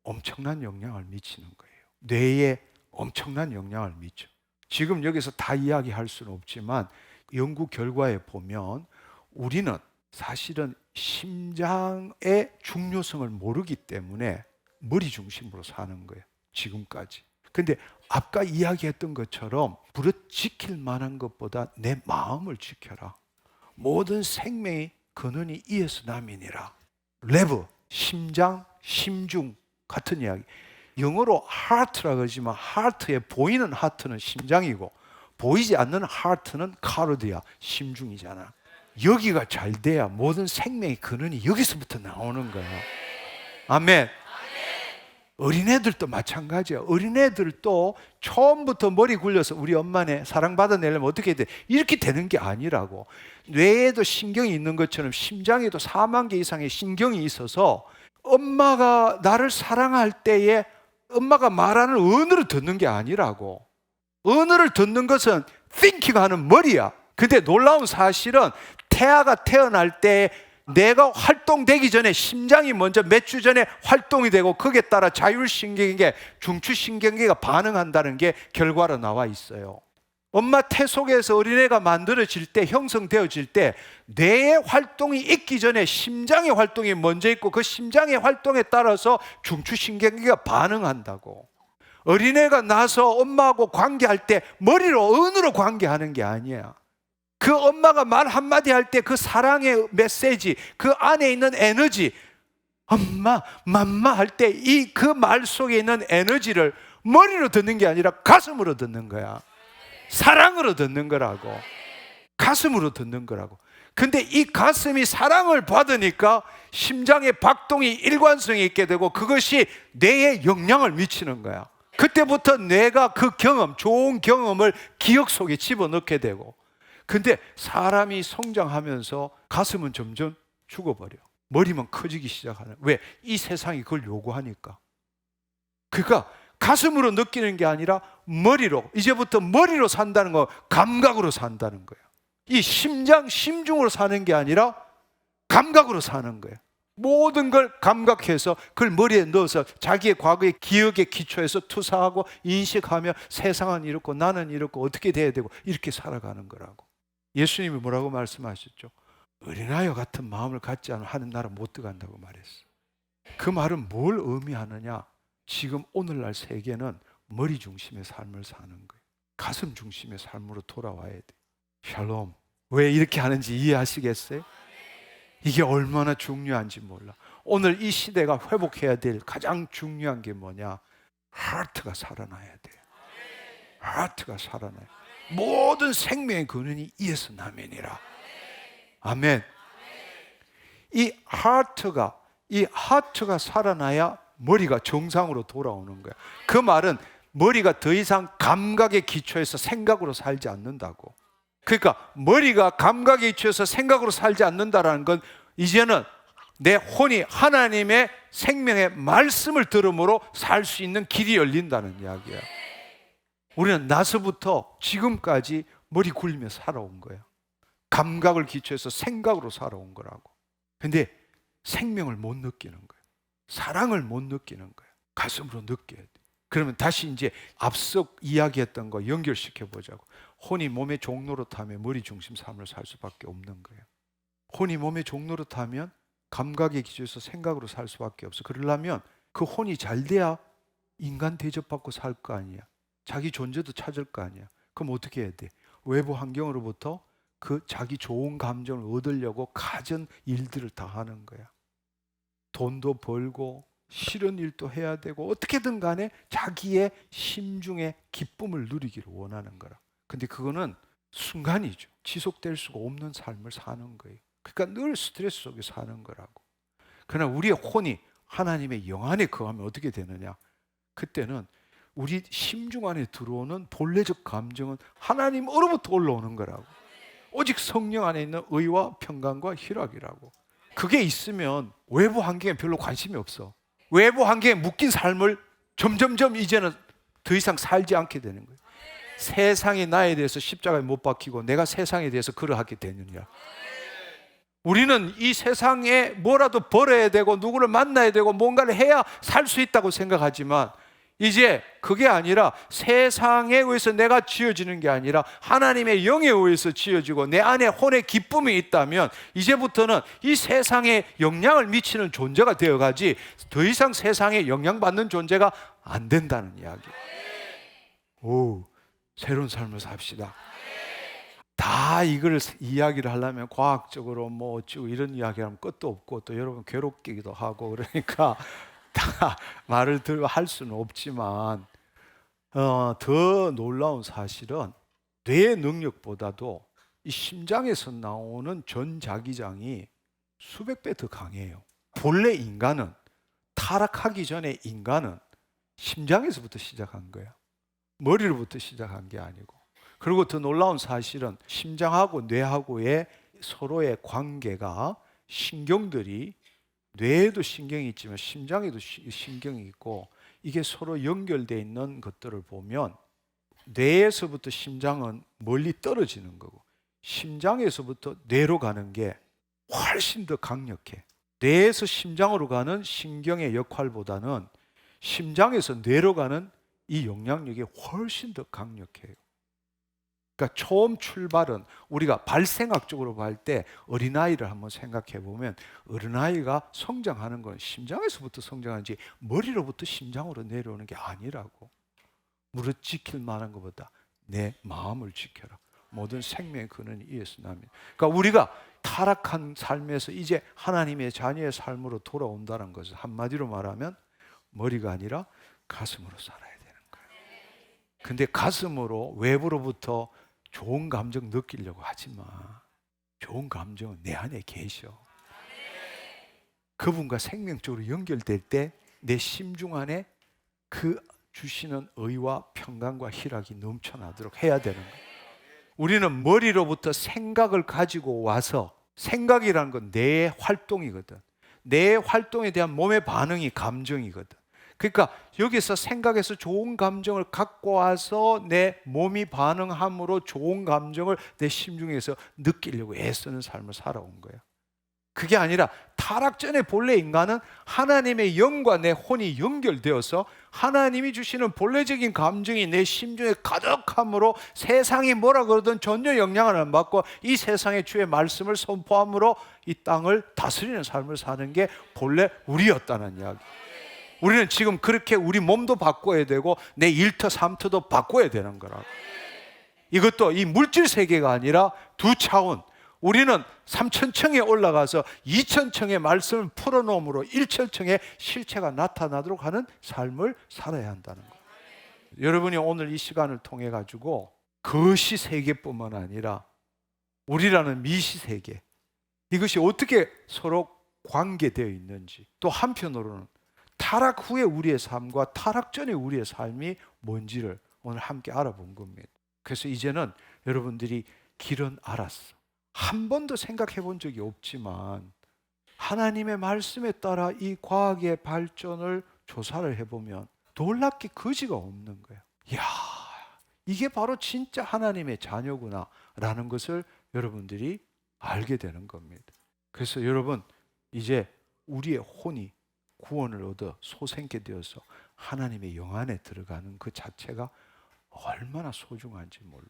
엄청난 영향을 미치는 거예요. 뇌에 엄청난 영향을 미쳐. 지금 여기서 다 이야기할 수는 없지만 연구 결과에 보면 우리는 사실은 심장의 중요성을 모르기 때문에 머리 중심으로 사는 거예요. 지금까지. 근데 아까 이야기했던 것처럼 부르지킬 만한 것보다 내 마음을 지켜라. 모든 생명의 근원이 이에서 남이니라. 레브, 심장, 심중 같은 이야기. 영어로 heart라고 하지만 heart에 보이는 heart는 심장이고 보이지 않는 heart는 cardiac, 심중이잖아. 여기가 잘 돼야 모든 생명의 근원이 여기서부터 나오는 거예요. 아멘. 어린애들도 마찬가지야. 어린애들도 처음부터 머리 굴려서 우리 엄마네 사랑받아내려면 어떻게 돼? 이렇게 되는 게 아니라고. 뇌에도 신경이 있는 것처럼 심장에도 4만 개 이상의 신경이 있어서 엄마가 나를 사랑할 때에 엄마가 말하는 언어를 듣는 게 아니라고. 언어를 듣는 것은 thinking 하는 머리야. 근데 놀라운 사실은 태아가 태어날 때 뇌가 활동되기 전에 심장이 먼저 몇 주 전에 활동이 되고 거기에 따라 자율신경계, 중추신경계가 반응한다는 게 결과로 나와 있어요. 엄마 태 속에서 어린애가 만들어질 때, 형성되어질 때 뇌의 활동이 있기 전에 심장의 활동이 먼저 있고 그 심장의 활동에 따라서 중추신경계가 반응한다고. 어린애가 나서 엄마하고 관계할 때 머리로, 언어로 관계하는 게 아니야. 그 엄마가 말 한마디 할 때 그 사랑의 메시지, 그 안에 있는 에너지, 엄마, 맘마 할 때 이 그 말 속에 있는 에너지를 머리로 듣는 게 아니라 가슴으로 듣는 거야. 사랑으로 듣는 거라고. 가슴으로 듣는 거라고. 근데 이 가슴이 사랑을 받으니까 심장의 박동이 일관성이 있게 되고 그것이 뇌에 영향을 미치는 거야. 그때부터 뇌가 그 경험, 좋은 경험을 기억 속에 집어넣게 되고. 근데 사람이 성장하면서 가슴은 점점 죽어버려. 머리만 커지기 시작하는. 왜? 이 세상이 그걸 요구하니까. 그러니까 가슴으로 느끼는 게 아니라 머리로, 이제부터 머리로 산다는 거, 감각으로 산다는 거예요. 이 심장, 심중으로 사는 게 아니라 감각으로 사는 거예요. 모든 걸 감각해서 그걸 머리에 넣어서 자기의 과거의 기억에 기초해서 투사하고 인식하며 세상은 이렇고 나는 이렇고 어떻게 돼야 되고 이렇게 살아가는 거라고. 예수님이 뭐라고 말씀하셨죠? 어린아이와 같은 마음을 갖지 않으면 하는 나라 못 들어간다고 말했어요. 그 말은 뭘 의미하느냐? 지금 오늘날 세계는 머리 중심의 삶을 사는 거예요. 가슴 중심의 삶으로 돌아와야 돼요. 샬롬. 왜 이렇게 하는지 이해하시겠어요? 이게 얼마나 중요한지 몰라. 오늘 이 시대가 회복해야 될 가장 중요한 게 뭐냐? 하트가 살아나야 돼요. 하트가 살아나요. 모든 생명의 근원이 이에서 나면이라. 아멘. 이 하트가 살아나야 머리가 정상으로 돌아오는 거야. 그 말은 머리가 더 이상 감각에 기초해서 생각으로 살지 않는다고. 그러니까 머리가 감각에 기초해서 생각으로 살지 않는다라는 건 이제는 내 혼이 하나님의 생명의 말씀을 들음으로 살 수 있는 길이 열린다는 이야기야. 우리는 나서부터 지금까지 머리 굴리며 살아온 거야. 감각을 기초해서 생각으로 살아온 거라고. 근데 생명을 못 느끼는 거야. 사랑을 못 느끼는 거야. 가슴으로 느껴야 돼. 그러면 다시 이제 앞서 이야기했던 거 연결시켜 보자고. 혼이 몸의 종로로 타면 머리 중심 삶을 살 수밖에 없는 거예요. 혼이 몸의 종로로 타면 감각에 기초해서 생각으로 살 수밖에 없어. 그러려면 그 혼이 잘 돼야 인간 대접받고 살 거 아니야. 자기 존재도 찾을 거 아니야. 그럼 어떻게 해야 돼? 외부 환경으로부터 그 자기 좋은 감정을 얻으려고 갖은 일들을 다 하는 거야. 돈도 벌고 싫은 일도 해야 되고 어떻게든 간에 자기의 심중의 기쁨을 누리기를 원하는 거라. 근데 그거는 순간이죠. 지속될 수가 없는 삶을 사는 거예요. 그러니까 늘 스트레스 속에 사는 거라고. 그러나 우리의 혼이 하나님의 영 안에 거하면 어떻게 되느냐? 그때는 우리 심중 안에 들어오는 본래적 감정은 하나님으로부터 올라오는 거라고. 오직 성령 안에 있는 의와 평강과 희락이라고. 그게 있으면 외부 환경에 별로 관심이 없어. 외부 환경에 묶인 삶을 점점점 이제는 더 이상 살지 않게 되는 거예요. 세상이 나에 대해서 십자가에 못 박히고 내가 세상에 대해서 그러하게 되느냐. 우리는 이 세상에 뭐라도 벌어야 되고 누구를 만나야 되고 뭔가를 해야 살 수 있다고 생각하지만 이제 그게 아니라 세상에 의해서 내가 지어지는 게 아니라 하나님의 영에 의해서 지어지고 내 안에 혼의 기쁨이 있다면 이제부터는 이 세상에 영향을 미치는 존재가 되어가지 더 이상 세상에 영향받는 존재가 안 된다는 이야기. 오, 새로운 삶을 삽시다. 다 이걸 이야기를 하려면 과학적으로 뭐 어쩌고 이런 이야기하면 끝도 없고 또 여러분 괴롭기도 하고 그러니까 다 말을 들고 할 수는 없지만 더 놀라운 사실은 뇌의 능력보다도 이 심장에서 나오는 전자기장이 수백 배 더 강해요. 본래 인간은 타락하기 전에 인간은 심장에서부터 시작한 거야. 머리로부터 시작한 게 아니고. 그리고 더 놀라운 사실은 심장하고 뇌하고의 서로의 관계가 신경들이 뇌에도 신경이 있지만 심장에도 신경이 있고 이게 서로 연결되어 있는 것들을 보면 뇌에서부터 심장은 멀리 떨어지는 거고 심장에서부터 뇌로 가는 게 훨씬 더 강력해. 뇌에서 심장으로 가는 신경의 역할보다는 심장에서 뇌로 가는 이 영향력이 훨씬 더 강력해요. 그러니까 처음 출발은 우리가 발생학적으로 볼 때 어린아이를 한번 생각해 보면 어린아이가 성장하는 건 심장에서부터 성장하지 머리로부터 심장으로 내려오는 게 아니라고. 무릇 지킬 만한 것보다 내 마음을 지켜라. 모든 생명의 근원이 이에서 납니다. 그러니까 우리가 타락한 삶에서 이제 하나님의 자녀의 삶으로 돌아온다는 것은 한마디로 말하면 머리가 아니라 가슴으로 살아야 되는 거예요. 근데 가슴으로 외부로부터 좋은 감정 느끼려고 하지 마. 좋은 감정은 내 안에 계셔. 그분과 생명적으로 연결될 때 내 심중 안에 그 주시는 의와 평강과 희락이 넘쳐나도록 해야 되는 거예요. 우리는 머리로부터 생각을 가지고 와서, 생각이라는 건 뇌의 활동이거든. 뇌의 활동에 대한 몸의 반응이 감정이거든. 그러니까 여기서 생각에서 좋은 감정을 갖고 와서 내 몸이 반응함으로 좋은 감정을 내 심중에서 느끼려고 애쓰는 삶을 살아온 거야. 그게 아니라 타락 전에 본래 인간은 하나님의 영과 내 혼이 연결되어서 하나님이 주시는 본래적인 감정이 내 심중에 가득함으로 세상이 뭐라 그러든 전혀 영향을 안 받고 이 세상의 주의 말씀을 선포함으로 이 땅을 다스리는 삶을 사는 게 본래 우리였다는 이야기. 우리는 지금 그렇게 우리 몸도 바꿔야 되고 내 일터 삼터도 바꿔야 되는 거라고. 이것도 이 물질 세계가 아니라 두 차원. 우리는 3,000층에 올라가서 2,000층의 말씀을 풀어놓음으로 1,000층의 실체가 나타나도록 하는 삶을 살아야 한다는 거예요. 여러분이 오늘 이 시간을 통해 가지고 거시 세계뿐만 아니라 우리라는 미시 세계, 이것이 어떻게 서로 관계되어 있는지, 또 한편으로는 타락 후에 우리의 삶과 타락 전에 우리의 삶이 뭔지를 오늘 함께 알아본 겁니다. 그래서 이제는 여러분들이 길은 알았어. 한 번도 생각해 본 적이 없지만 하나님의 말씀에 따라 이 과학의 발전을 조사를 해보면 놀랍게 거지가 없는 거예요. 이야, 이게 바로 진짜 하나님의 자녀구나 라는 것을 여러분들이 알게 되는 겁니다. 그래서 여러분, 이제 우리의 혼이 구원을 얻어 소생케 되어서 하나님의 영 안에 들어가는 그 자체가 얼마나 소중한지 몰라.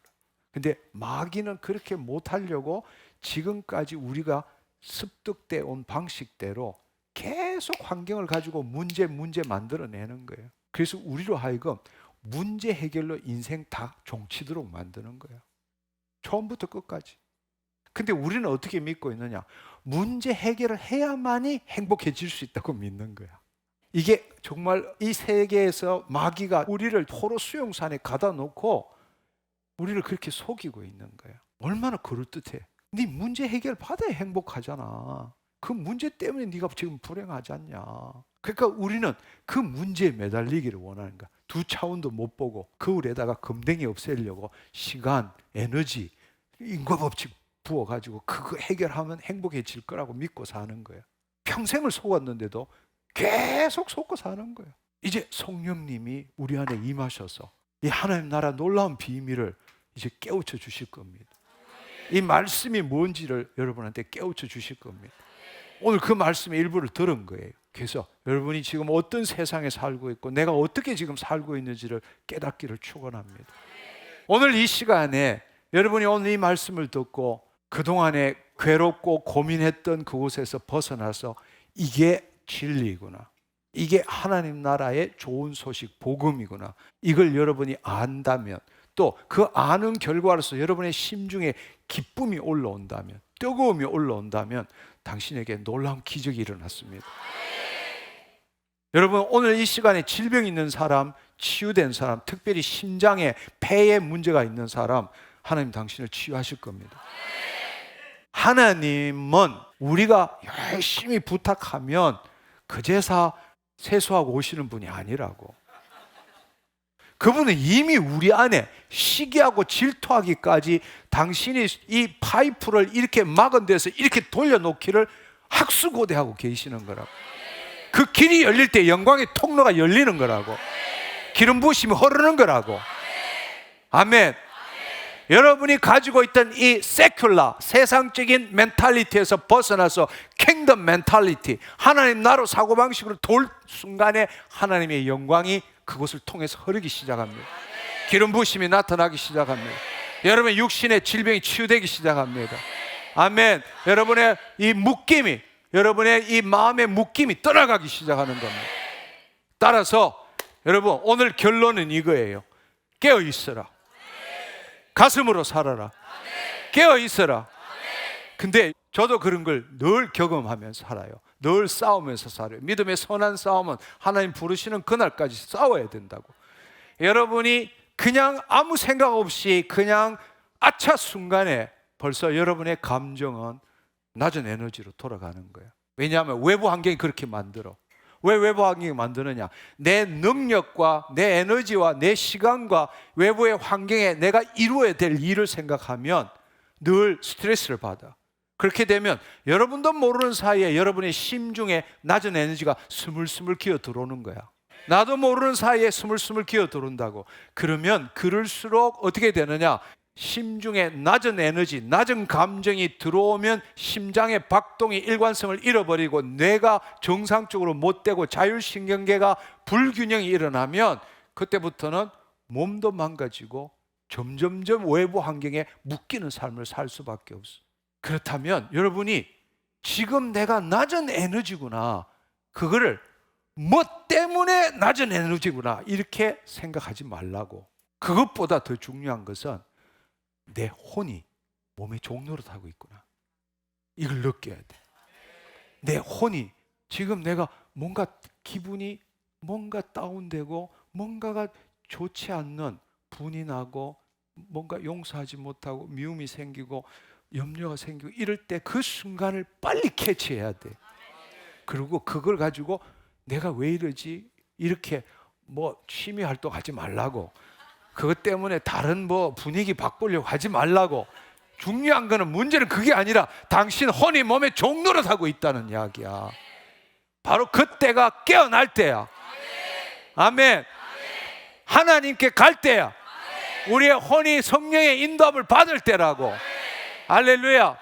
근데 마귀는 그렇게 못하려고 지금까지 우리가 습득되어 온 방식대로 계속 환경을 가지고 문제 만들어내는 거예요. 그래서 우리로 하여금 문제 해결로 인생 다 종치도록 만드는 거예요. 처음부터 끝까지. 근데 우리는 어떻게 믿고 있느냐? 문제 해결을 해야만이 행복해질 수 있다고 믿는 거야. 이게 정말 이 세계에서 마귀가 우리를 포로 수용산에 가다 놓고 우리를 그렇게 속이고 있는 거야. 얼마나 그럴듯해. 네 문제 해결 받아야 행복하잖아. 그 문제 때문에 네가 지금 불행하지 않냐. 그러니까 우리는 그 문제에 매달리기를 원하는 거야. 두 차원도 못 보고 거울에다가 금댕이 없애려고 시간, 에너지, 인과법칙 부어가지고 그거 해결하면 행복해질 거라고 믿고 사는 거예요. 평생을 속았는데도 계속 속고 사는 거예요. 이제 성령님이 우리 안에 임하셔서 이 하나님 나라 놀라운 비밀을 이제 깨우쳐 주실 겁니다. 이 말씀이 뭔지를 여러분한테 깨우쳐 주실 겁니다. 오늘 그 말씀의 일부를 들은 거예요. 그래서 여러분이 지금 어떤 세상에 살고 있고 내가 어떻게 지금 살고 있는지를 깨닫기를 축원합니다. 오늘 이 시간에 여러분이 오늘 이 말씀을 듣고 그동안에 괴롭고 고민했던 그곳에서 벗어나서 이게 진리구나, 이게 하나님 나라의 좋은 소식, 복음이구나, 이걸 여러분이 안다면, 또 그 아는 결과로서 여러분의 심중에 기쁨이 올라온다면, 뜨거움이 올라온다면 당신에게 놀라운 기적이 일어났습니다. 여러분, 오늘 이 시간에 질병 있는 사람, 치유된 사람, 특별히 심장에 폐에 문제가 있는 사람, 하나님 당신을 치유하실 겁니다. 하나님은 우리가 열심히 부탁하면 그제사 세수하고 오시는 분이 아니라고. 그분은 이미 우리 안에 시기하고 질투하기까지 당신이 이 파이프를 이렇게 막은 데서 이렇게 돌려놓기를 학수고대하고 계시는 거라고. 그 길이 열릴 때 영광의 통로가 열리는 거라고. 기름 부으심이 흐르는 거라고. 아멘. 여러분이 가지고 있던 이 세큘라, 세상적인 멘탈리티에서 벗어나서 킹덤 멘탈리티, 하나님 나라 사고방식으로 돌 순간에 하나님의 영광이 그곳을 통해서 흐르기 시작합니다. 기름 부으심이 나타나기 시작합니다. 여러분의 육신의 질병이 치유되기 시작합니다. 아멘. 여러분의 이 묶임이, 여러분의 이 마음의 묶임이 떠나가기 시작하는 겁니다. 따라서 여러분, 오늘 결론은 이거예요. 깨어 있어라. 가슴으로 살아라. 깨어 있어라. 근데 저도 그런 걸 늘 경험하면서 살아요. 늘 싸우면서 살아요. 믿음의 선한 싸움은 하나님 부르시는 그날까지 싸워야 된다고. 여러분이 그냥 아무 생각 없이 그냥 아차 순간에 벌써 여러분의 감정은 낮은 에너지로 돌아가는 거예요. 왜냐하면 외부 환경이 그렇게 만들어. 왜 외부 환경이 만드느냐? 내 능력과 내 에너지와 내 시간과 외부의 환경에 내가 이루어야 될 일을 생각하면 늘 스트레스를 받아. 그렇게 되면 여러분도 모르는 사이에 여러분의 심중에 낮은 에너지가 스물스물 기어 들어오는 거야. 나도 모르는 사이에 스물스물 기어 들어온다고. 그러면 그럴수록 어떻게 되느냐? 심중에 낮은 에너지, 낮은 감정이 들어오면 심장의 박동이 일관성을 잃어버리고 뇌가 정상적으로 못 되고 자율신경계가 불균형이 일어나면 그때부터는 몸도 망가지고 점점점 외부 환경에 묶이는 삶을 살 수밖에 없어. 그렇다면 여러분이 지금 내가 낮은 에너지구나, 그거를 뭐 때문에 낮은 에너지구나 이렇게 생각하지 말라고. 그것보다 더 중요한 것은 내 혼이 몸의 종노릇하고 있구나, 이걸 느껴야 돼. 내 혼이 지금 내가 뭔가 기분이 뭔가 다운되고 뭔가가 좋지 않는 분이 나고 뭔가 용서하지 못하고 미움이 생기고 염려가 생기고 이럴 때 그 순간을 빨리 캐치해야 돼. 그리고 그걸 가지고 내가 왜 이러지 이렇게 뭐 취미 활동하지 말라고, 그것 때문에 다른 뭐 분위기 바꾸려고 하지 말라고. 중요한 거는, 문제는 그게 아니라 당신 혼이 몸에 종노릇하고 있다는 이야기야. 바로 그때가 깨어날 때야. 아멘. 하나님께 갈 때야. 우리의 혼이 성령의 인도함을 받을 때라고. 할렐루야.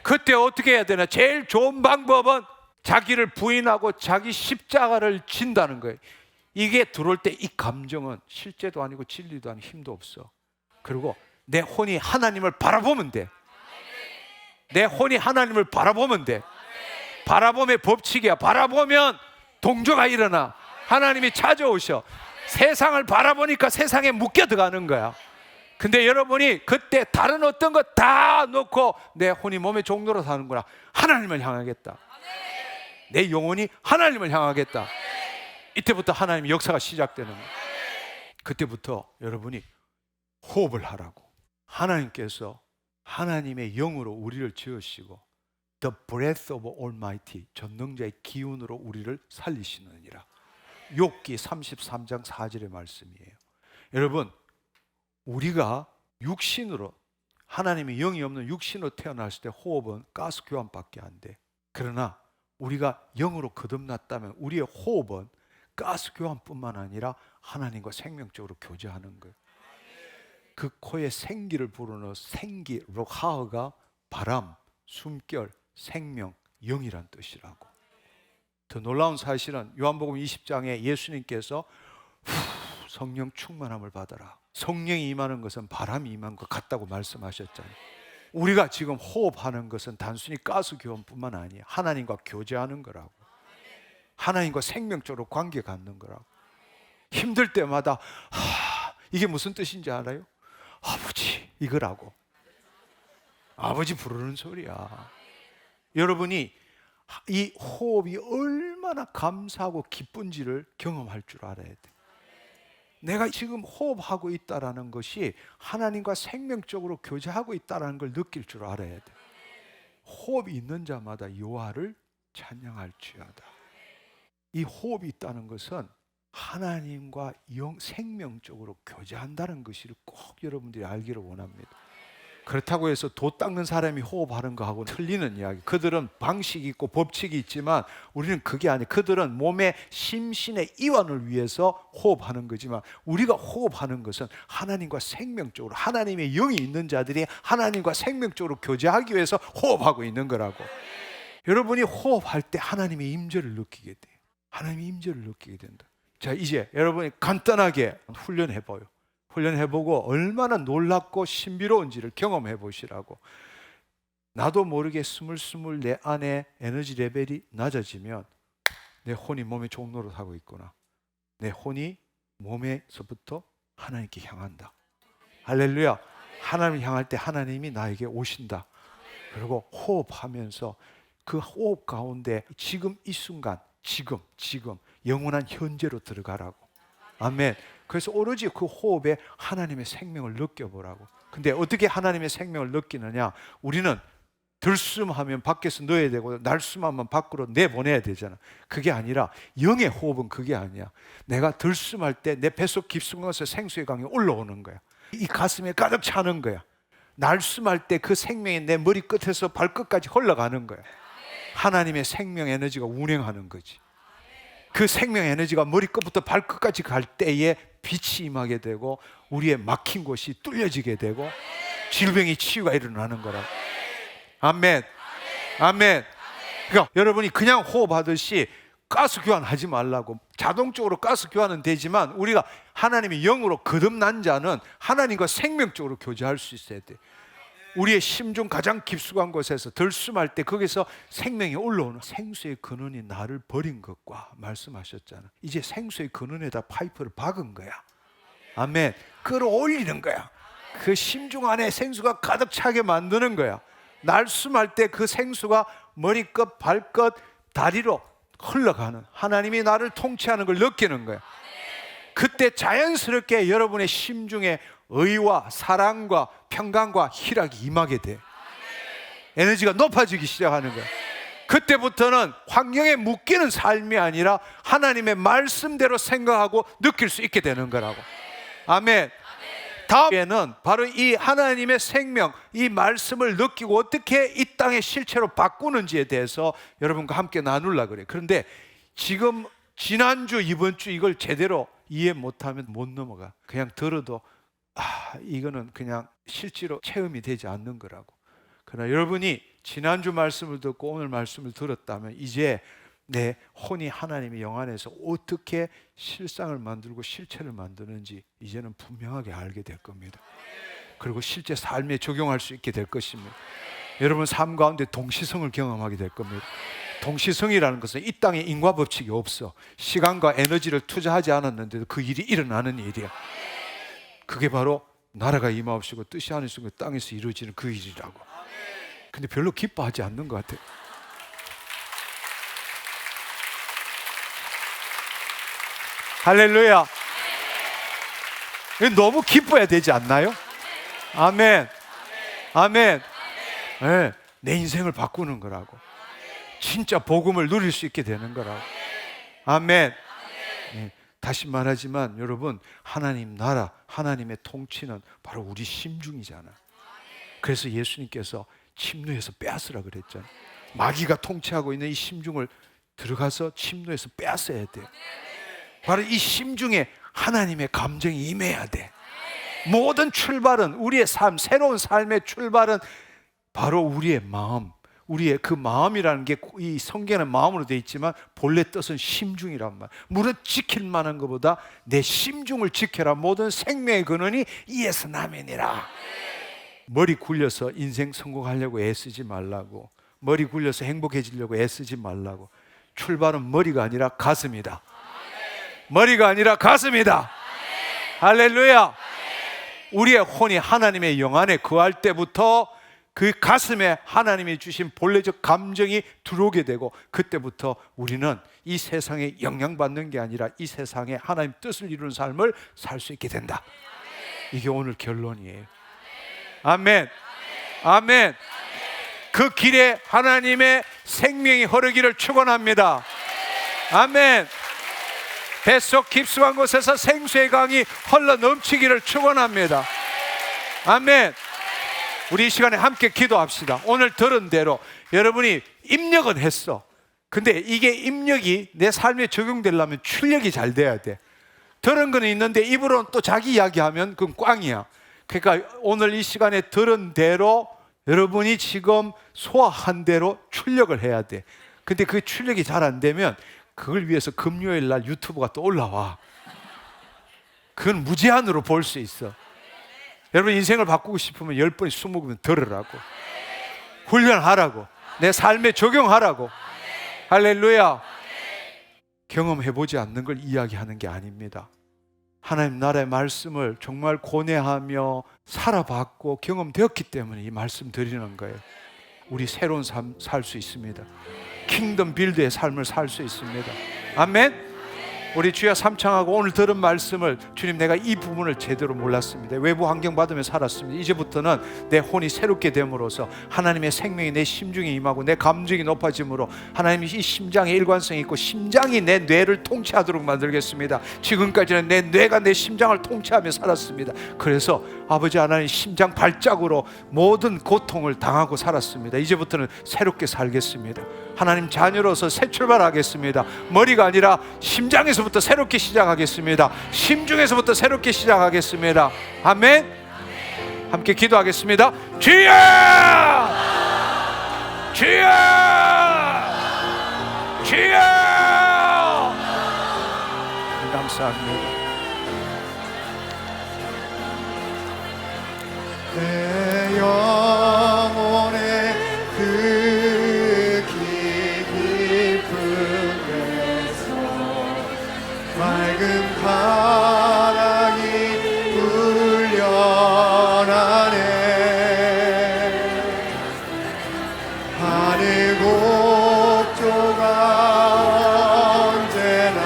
그때 어떻게 해야 되나? 제일 좋은 방법은 자기를 부인하고 자기 십자가를 진다는 거예요. 이게 들어올 때 이 감정은 실제도 아니고 진리도 아니고 힘도 없어. 그리고 내 혼이 하나님을 바라보면 돼. 내 혼이 하나님을 바라보면 돼. 바라봄의 법칙이야. 바라보면 동조가 일어나. 하나님이 찾아오셔. 세상을 바라보니까 세상에 묶여 들어가는 거야. 근데 여러분이 그때 다른 어떤 것 다 놓고 내 혼이 몸에 종노릇 하는구나. 하나님을 향하겠다. 내 영혼이 하나님을 향하겠다. 이때부터 하나님의 역사가 시작되는 거예요. 그때부터 여러분이 호흡을 하라고. 하나님께서 하나님의 영으로 우리를 지으시고 The breath of Almighty, 전능자의 기운으로 우리를 살리시느니라. 욥기 33장 4절의 말씀이에요. 여러분, 우리가 육신으로, 하나님의 영이 없는 육신으로 태어났을 때 호흡은 가스 교환밖에 안 돼. 그러나 우리가 영으로 거듭났다면 우리의 호흡은 가스 교환뿐만 아니라 하나님과 생명적으로 교제하는 거예요. 그 코에 생기를 부르는 생기, 로하가 바람, 숨결, 생명, 영이란 뜻이라고. 더 놀라운 사실은 요한복음 20장에 예수님께서 성령 충만함을 받아라. 성령이 임하는 것은 바람이 임한 것 같다고 말씀하셨잖아요. 우리가 지금 호흡하는 것은 단순히 가스 교환뿐만 아니에요. 하나님과 교제하는 거라고. 하나님과 생명적으로 관계 갖는 거라고. 힘들 때마다 이게 무슨 뜻인지 알아요? 아버지 이거라고. 아버지 부르는 소리야. 여러분이 이 호흡이 얼마나 감사하고 기쁜지를 경험할 줄 알아야 돼. 내가 지금 호흡하고 있다라는 것이 하나님과 생명적으로 교제하고 있다라는 걸 느낄 줄 알아야 돼. 호흡이 있는 자마다 여호와를 찬양할지어다. 이 호흡이 있다는 것은 하나님과 생명적으로 교제한다는 것을 꼭 여러분들이 알기를 원합니다. 그렇다고 해서 도 닦는 사람이 호흡하는 거하고 틀리는 이야기. 그들은 방식이 있고 법칙이 있지만 우리는 그게 아니에요. 그들은 몸의 심신의 이완을 위해서 호흡하는 거지만 우리가 호흡하는 것은 하나님과 생명적으로, 하나님의 영이 있는 자들이 하나님과 생명적으로 교제하기 위해서 호흡하고 있는 거라고. 여러분이 호흡할 때 하나님의 임재를 느끼게 돼요. 하나님의 임재를 느끼게 된다. 자, 이제 여러분이 간단하게 훈련해봐요. 훈련해보고 얼마나 놀랍고 신비로운지를 경험해 보시라고. 나도 모르게 스물스물 내 안에 에너지 레벨이 낮아지면 내 혼이 몸에 좋은 노릇하고 있구나. 내 혼이 몸에서부터 하나님께 향한다. 할렐루야. 하나님을 향할 때 하나님이 나에게 오신다. 그리고 호흡하면서 그 호흡 가운데 지금 이 순간, 지금 영원한 현재로 들어가라고. 아멘. 그래서 오로지 그 호흡에 하나님의 생명을 느껴보라고. 근데 어떻게 하나님의 생명을 느끼느냐? 우리는 들숨하면 밖에서 넣어야 되고 날숨하면 밖으로 내보내야 되잖아. 그게 아니라 영의 호흡은 그게 아니야. 내가 들숨할 때 내 뱃속 깊숙에서 생수의 강이 올라오는 거야. 이 가슴에 가득 차는 거야. 날숨할 때 그 생명이 내 머리 끝에서 발끝까지 흘러가는 거야. 하나님의 생명 에너지가 운행하는 거지. 그 생명 에너지가 머리끝부터 발끝까지 갈 때에 빛이 임하게 되고 우리의 막힌 곳이 뚫려지게 되고 질병이 치유가 일어나는 거라. 아멘. 아멘. 그러니까 여러분이 그냥 호흡하듯이 가스 교환하지 말라고. 자동적으로 가스 교환은 되지만 우리가 하나님의 영으로 거듭난 자는 하나님과 생명적으로 교제할 수 있어야 돼. 우리의 심중 가장 깊숙한 곳에서 들숨할 때 거기서 생명이 올라오는 생수의 근원이 나를 버린 것과 말씀하셨잖아. 이제 생수의 근원에다 파이프를 박은 거야. 아멘. 끌어올리는 거야. 그 심중 안에 생수가 가득 차게 만드는 거야. 날숨할 때 그 생수가 머리끝, 발끝, 다리로 흘러가는, 하나님이 나를 통치하는 걸 느끼는 거야. 그때 자연스럽게 여러분의 심중에 의와 사랑과 평강과 희락이 임하게 돼. 에너지가 높아지기 시작하는 거야. 그때부터는 환경에 묶이는 삶이 아니라 하나님의 말씀대로 생각하고 느낄 수 있게 되는 거라고. 아멘. 다음에는 바로 이 하나님의 생명, 이 말씀을 느끼고 어떻게 이 땅의 실체로 바꾸는지에 대해서 여러분과 함께 나누려고 그래요. 그런데 지금 지난주, 이번 주 이걸 제대로 이해 못하면 못 넘어가. 그냥 들어도 이거는 그냥 실제로 체험이 되지 않는 거라고. 그러나 여러분이 지난주 말씀을 듣고 오늘 말씀을 들었다면 이제 내 혼이 하나님의 영 안에서 어떻게 실상을 만들고 실체를 만드는지 이제는 분명하게 알게 될 겁니다. 그리고 실제 삶에 적용할 수 있게 될 것입니다. 여러분 삶 가운데 동시성을 경험하게 될 겁니다. 동시성이라는 것은 이 땅에 인과 법칙이 없어. 시간과 에너지를 투자하지 않았는데도 그 일이 일어나는 일이야. 그게 바로 나라가 임하옵시고 뜻이 하늘에서 땅에서 이루어지는 그 일이라고. 근데 별로 기뻐하지 않는 것 같아요. 할렐루야. 너무 기뻐야 되지 않나요? 아멘. 아멘. 네, 내 인생을 바꾸는 거라고. 진짜 복음을 누릴 수 있게 되는 거라고. 아멘. 네, 다시 말하지만 여러분, 하나님 나라, 하나님의 통치는 바로 우리 심중이잖아. 그래서 예수님께서 침노에서 빼앗으라 그랬잖아요. 마귀가 통치하고 있는 이 심중을 들어가서 침노에서 빼앗아야 돼요. 바로 이 심중에 하나님의 감정이 임해야 돼. 모든 출발은, 우리의 삶, 새로운 삶의 출발은 바로 우리의 마음, 우리의 그 마음이라는 게 이 성경에는 마음으로 되어 있지만 본래 뜻은 심중이란 말. 무릇 지킬 만한 것보다 내 심중을 지켜라. 모든 생명의 근원이 이에서 나면이라. 머리 굴려서 인생 성공하려고 애쓰지 말라고. 머리 굴려서 행복해지려고 애쓰지 말라고. 출발은 머리가 아니라 가슴이다. 머리가 아니라 가슴이다. 할렐루야. 우리의 혼이 하나님의 영 안에 거할 때부터 그 가슴에 하나님이 주신 본래적 감정이 들어오게 되고 그때부터 우리는 이 세상에 영향받는 게 아니라 이 세상에 하나님 뜻을 이루는 삶을 살 수 있게 된다. 이게 오늘 결론이에요. 아멘. 아멘. 그 길에 하나님의 생명이 흐르기를 축원합니다. 아멘. 뱃속 깊숙한 곳에서 생수의 강이 흘러 넘치기를 축원합니다. 아멘. 우리 이 시간에 함께 기도합시다. 오늘 들은 대로 여러분이 입력은 했어. 근데 이게 입력이 내 삶에 적용되려면 출력이 잘 돼야 돼. 들은 거는 있는데 입으로는 또 자기 이야기하면 그건 꽝이야. 그러니까 오늘 이 시간에 들은 대로 여러분이 지금 소화한 대로 출력을 해야 돼. 근데 그 출력이 잘 안 되면 그걸 위해서 금요일 날 유튜브가 또 올라와. 그건 무제한으로 볼 수 있어. 여러분 인생을 바꾸고 싶으면 10번, 20번 들으라고, 훈련하라고, 내 삶에 적용하라고. 할렐루야. 경험해보지 않는 걸 이야기하는 게 아닙니다. 하나님 나라의 말씀을 정말 고뇌하며 살아봤고 경험되었기 때문에 이 말씀 드리는 거예요. 우리 새로운 삶 살 수 있습니다. 킹덤 빌드의 삶을 살 수 있습니다. 아멘. 우리 주여 삼창하고 오늘 들은 말씀을, 주님 내가 이 부분을 제대로 몰랐습니다. 외부 환경 받으며 살았습니다. 이제부터는 내 혼이 새롭게 됨으로써 하나님의 생명이 내 심중에 임하고 내 감정이 높아짐으로 하나님이 이 심장에 일관성이 있고 심장이 내 뇌를 통치하도록 만들겠습니다. 지금까지는 내 뇌가 내 심장을 통치하며 살았습니다. 그래서 아버지 하나님 심장 발작으로 모든 고통을 당하고 살았습니다. 이제부터는 새롭게 살겠습니다. 하나님 자녀로서 새 출발하겠습니다. 머리가 아니라 심장에서부터 새롭게 시작하겠습니다. 심중에서부터 새롭게 시작하겠습니다. 아멘. 함께 기도하겠습니다. 주여! 주여! 주여! 감사합니다. 내 영혼의 그 깊은 데서 맑은 바람이 울려나네. 하늘 곡조가 언제나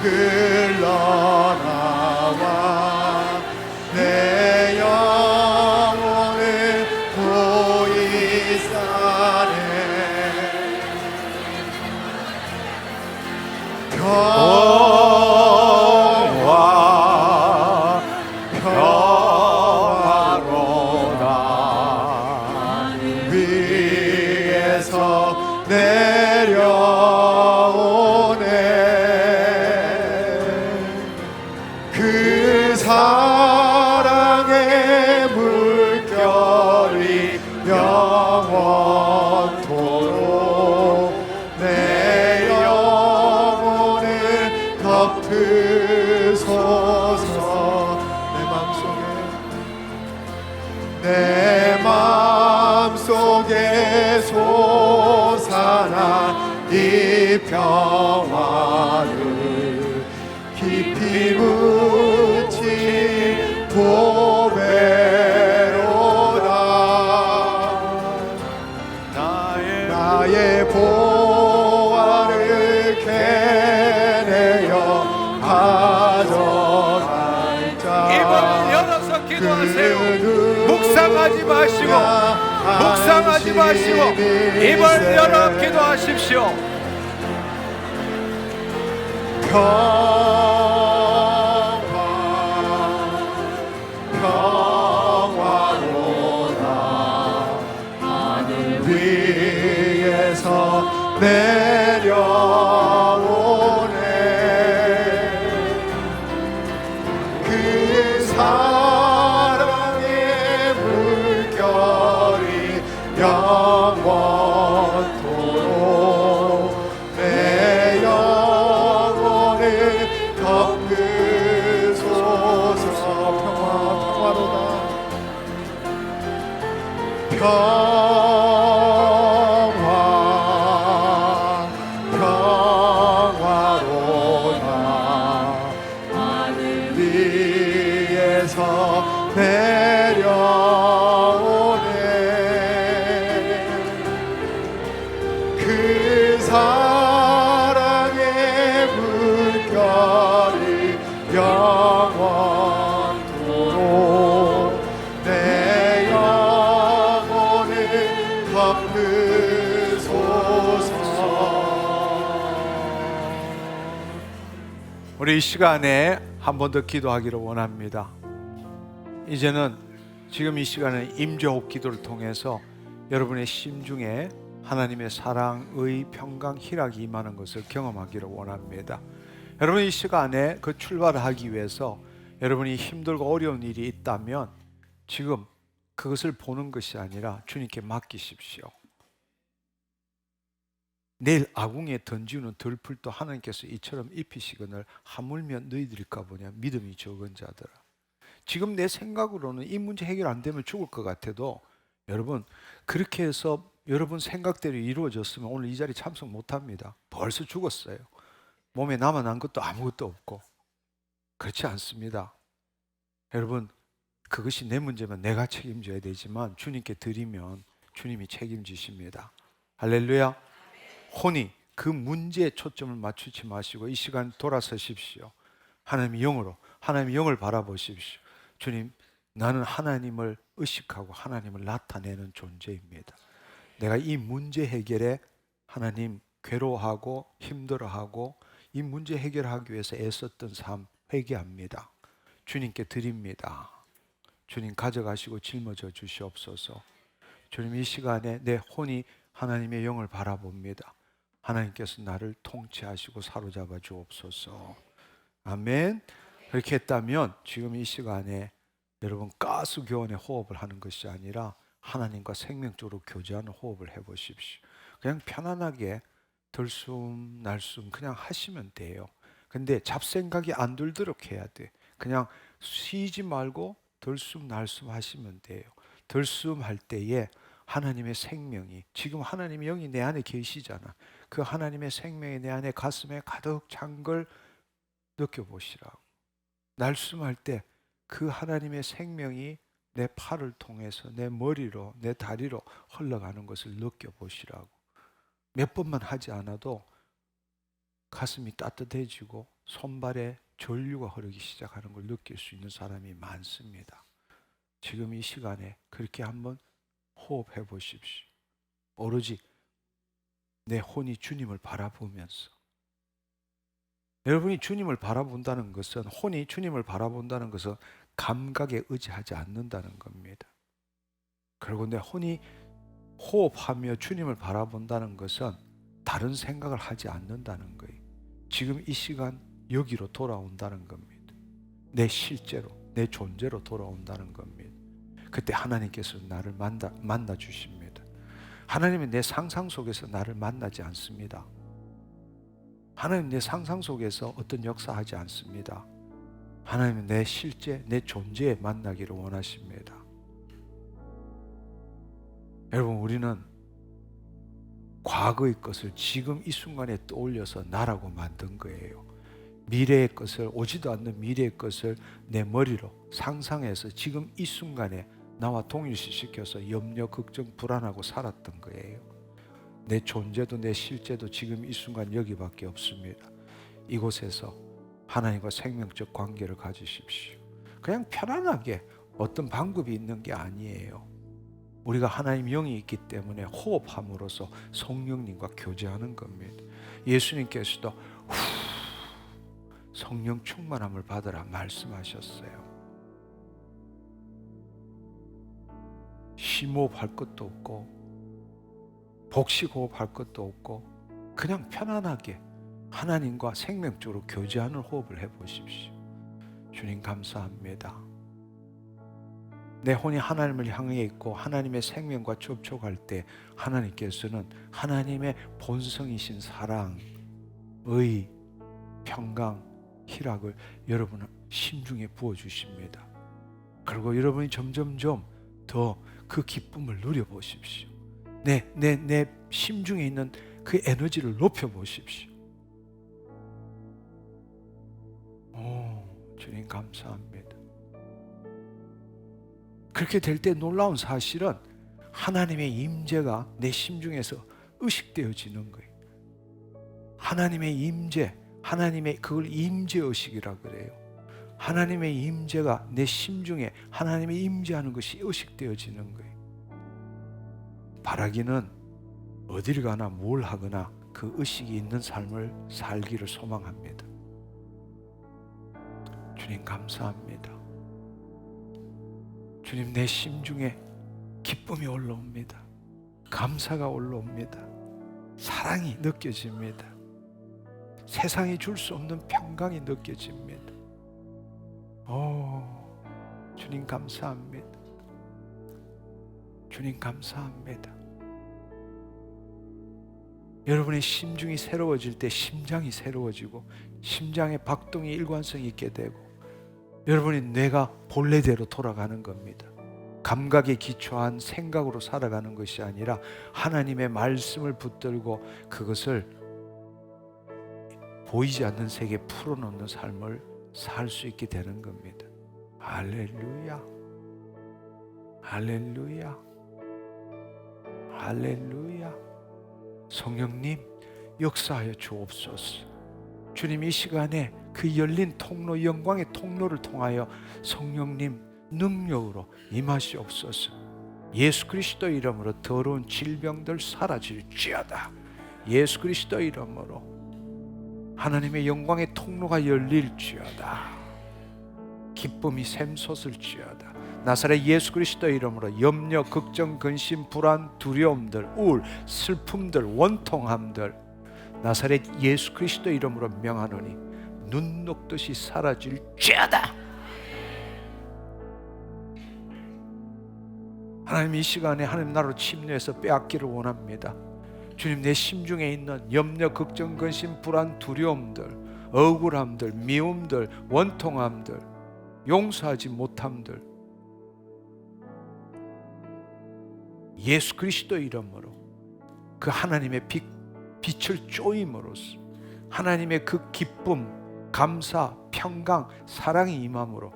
흘러나와 내 영혼을 보이사네. 평화로다 위에서 내려오네. 그 사랑의 물결이 영원토록 내 영혼을 덮으소서. 내 마음속에 솟아난 이 평화를 깊이 묻힌 보배로다. 나의 보화를 캐내어 가져갈 자. 입을 열어서 기도하세요. 묵상하지 마시고, 묵상하지 마시고 입을 열어 기도하십시오. 평화로다 하늘 위에서 내려오네. 그 사랑의 물결이 영원토록 내 영혼을 덮으소서. 평화로다 하늘 위에서 내려오네. 그 사랑의 물결이 영원토록 내 영혼을 덮으소서. 우리 이 시간에 한 번 더 기도하기를 원합니다. 이제는 지금 이 시간에 임재호흡 기도를 통해서 여러분의 심중에 하나님의 사랑의 평강 희락이 임하는 것을 경험하기를 원합니다. 여러분 이 시간에 그 출발을 하기 위해서 여러분이 힘들고 어려운 일이 있다면 지금 그것을 보는 것이 아니라 주님께 맡기십시오. 내일 아궁이에 던지는 들풀도 하나님께서 이처럼 입히시거늘 하물며 너희들일까 보냐 믿음이 적은 자들아. 지금 내 생각으로는 이 문제 해결 안 되면 죽을 것 같아도 여러분 그렇게 해서 여러분 생각대로 이루어졌으면 오늘 이 자리 참석 못합니다. 벌써 죽었어요. 몸에 남아난 것도 아무것도 없고. 그렇지 않습니다. 여러분 그것이 내 문제면 내가 책임져야 되지만 주님께 드리면 주님이 책임지십니다. 할렐루야. 혼이 그 문제에 초점을 맞추지 마시고 이 시간 돌아서십시오. 하나님의 영으로 하나님의 영을 바라보십시오. 주님, 나는 하나님을 의식하고 하나님을 나타내는 존재입니다. 내가 이 문제 해결에 하나님 괴로워하고 힘들어하고 이 문제 해결하기 위해서 애썼던 삶 회개합니다. 주님께 드립니다. 주님 가져가시고 짊어져 주시옵소서. 주님 이 시간에 내 혼이 하나님의 영을 바라봅니다. 하나님께서 나를 통치하시고 사로잡아 주옵소서. 아멘. 그렇게 했다면 지금 이 시간에 여러분 가스 교환의 호흡을 하는 것이 아니라 하나님과 생명적으로 교제하는 호흡을 해보십시오. 그냥 편안하게 들숨 날숨 그냥 하시면 돼요. 근데 잡생각이 안 들도록 해야 돼. 그냥 쉬지 말고 들숨 날숨 하시면 돼요. 들숨 할 때에 하나님의 생명이 지금 하나님의 영이 내 안에 계시잖아. 그 하나님의 생명이 내 안에 가슴에 가득 찬 걸 느껴보시라고. 날숨할 때 그 하나님의 생명이 내 팔을 통해서 내 머리로 내 다리로 흘러가는 것을 느껴보시라고. 몇 번만 하지 않아도 가슴이 따뜻해지고 손발에 전류가 흐르기 시작하는 걸 느낄 수 있는 사람이 많습니다. 지금 이 시간에 그렇게 한번 호흡해 보십시오. 오로지 내 혼이 주님을 바라보면서. 여러분이 주님을 바라본다는 것은 혼이 주님을 바라본다는 것은 감각에 의지하지 않는다는 겁니다. 그리고 내 혼이 호흡하며 주님을 바라본다는 것은 다른 생각을 하지 않는다는 거예요. 지금 이 시간 여기로 돌아온다는 겁니다. 내 실제로 내 존재로 돌아온다는 겁니다. 그때 하나님께서 나를 만나 주십니다. 하나님은 내 상상 속에서 나를 만나지 않습니다. 하나님 내 상상 속에서 어떤 역사하지 않습니다. 하나님은 내 실제, 내 존재에 만나기를 원하십니다. 여러분 우리는 과거의 것을 지금 이 순간에 떠올려서 나라고 만든 거예요. 미래의 것을 오지도 않는 미래의 것을 내 머리로 상상해서 지금 이 순간에 나와 동일시시켜서 염려, 걱정, 불안하고 살았던 거예요. 내 존재도 내 실제도 지금 이 순간 여기밖에 없습니다. 이곳에서 하나님과 생명적 관계를 가지십시오. 그냥 편안하게 어떤 방법이 있는 게 아니에요. 우리가 하나님 영이 있기 때문에 호흡함으로써 성령님과 교제하는 겁니다. 예수님께서도 성령 충만함을 받으라 말씀하셨어요. 심호흡할 것도 없고 복식호흡할 것도 없고 그냥 편안하게 하나님과 생명적으로 교제하는 호흡을 해보십시오. 주님 감사합니다. 내 혼이 하나님을 향해 있고 하나님의 생명과 접촉할 때 하나님께서는 하나님의 본성이신 사랑, 의, 평강, 희락을 여러분 심중에 부어주십니다. 그리고 여러분이 점점점 더 그 기쁨을 누려보십시오. 내 심중에 있는 그 에너지를 높여보십시오. 오, 주님 감사합니다. 그렇게 될 때 놀라운 사실은 하나님의 임재가 내 심중에서 의식되어지는 거예요. 하나님의 임재, 하나님의 그걸 임재의식이라고 그래요. 하나님의 임재가 내 심중에 하나님의 임재하는 것이 의식되어지는 거예요. 바라기는 어딜 가나 뭘 하거나 그 의식이 있는 삶을 살기를 소망합니다. 주님 감사합니다. 주님, 내 심중에 기쁨이 올라옵니다. 감사가 올라옵니다. 사랑이 느껴집니다. 세상이 줄 수 없는 평강이 느껴집니다. 주님 감사합니다. 주님 감사합니다. 여러분의 심중이 새로워질 때 심장이 새로워지고 심장의 박동이 일관성 있게 되고 여러분의 뇌가 본래대로 돌아가는 겁니다. 감각에 기초한 생각으로 살아가는 것이 아니라 하나님의 말씀을 붙들고 그것을 보이지 않는 세계에 풀어놓는 삶을 살 수 있게 되는 겁니다. 할렐루야, 할렐루야, 할렐루야. 성령님 역사하여 주옵소서. 주님, 이 시간에 그 열린 통로, 영광의 통로를 통하여 성령님 능력으로 임하시옵소서. 예수 그리스도 이름으로 더러운 질병들 사라질지어다. 예수 그리스도 이름으로 하나님의 영광의 통로가 열릴지어다. 기쁨이 샘솟을지어다. 나사렛 예수 그리스도 이름으로 염려, 걱정, 근심, 불안, 두려움들, 우울, 슬픔들, 원통함들 나사렛 예수 그리스도 이름으로 명하노니 눈 녹듯이 사라질지어다. 하나님, 이 시간에 하나님 나라로 침례해서 빼앗기를 원합니다. 주님, 내 심중에 있는 염려, 걱정, 근심, 불안, 두려움들, 억울함들, 미움들, 원통함들, 용서하지 못함들 예수 그리스도 이름으로 그 하나님의 빛을 쪼임으로써 하나님의 그 기쁨, 감사, 평강, 사랑이 임함으로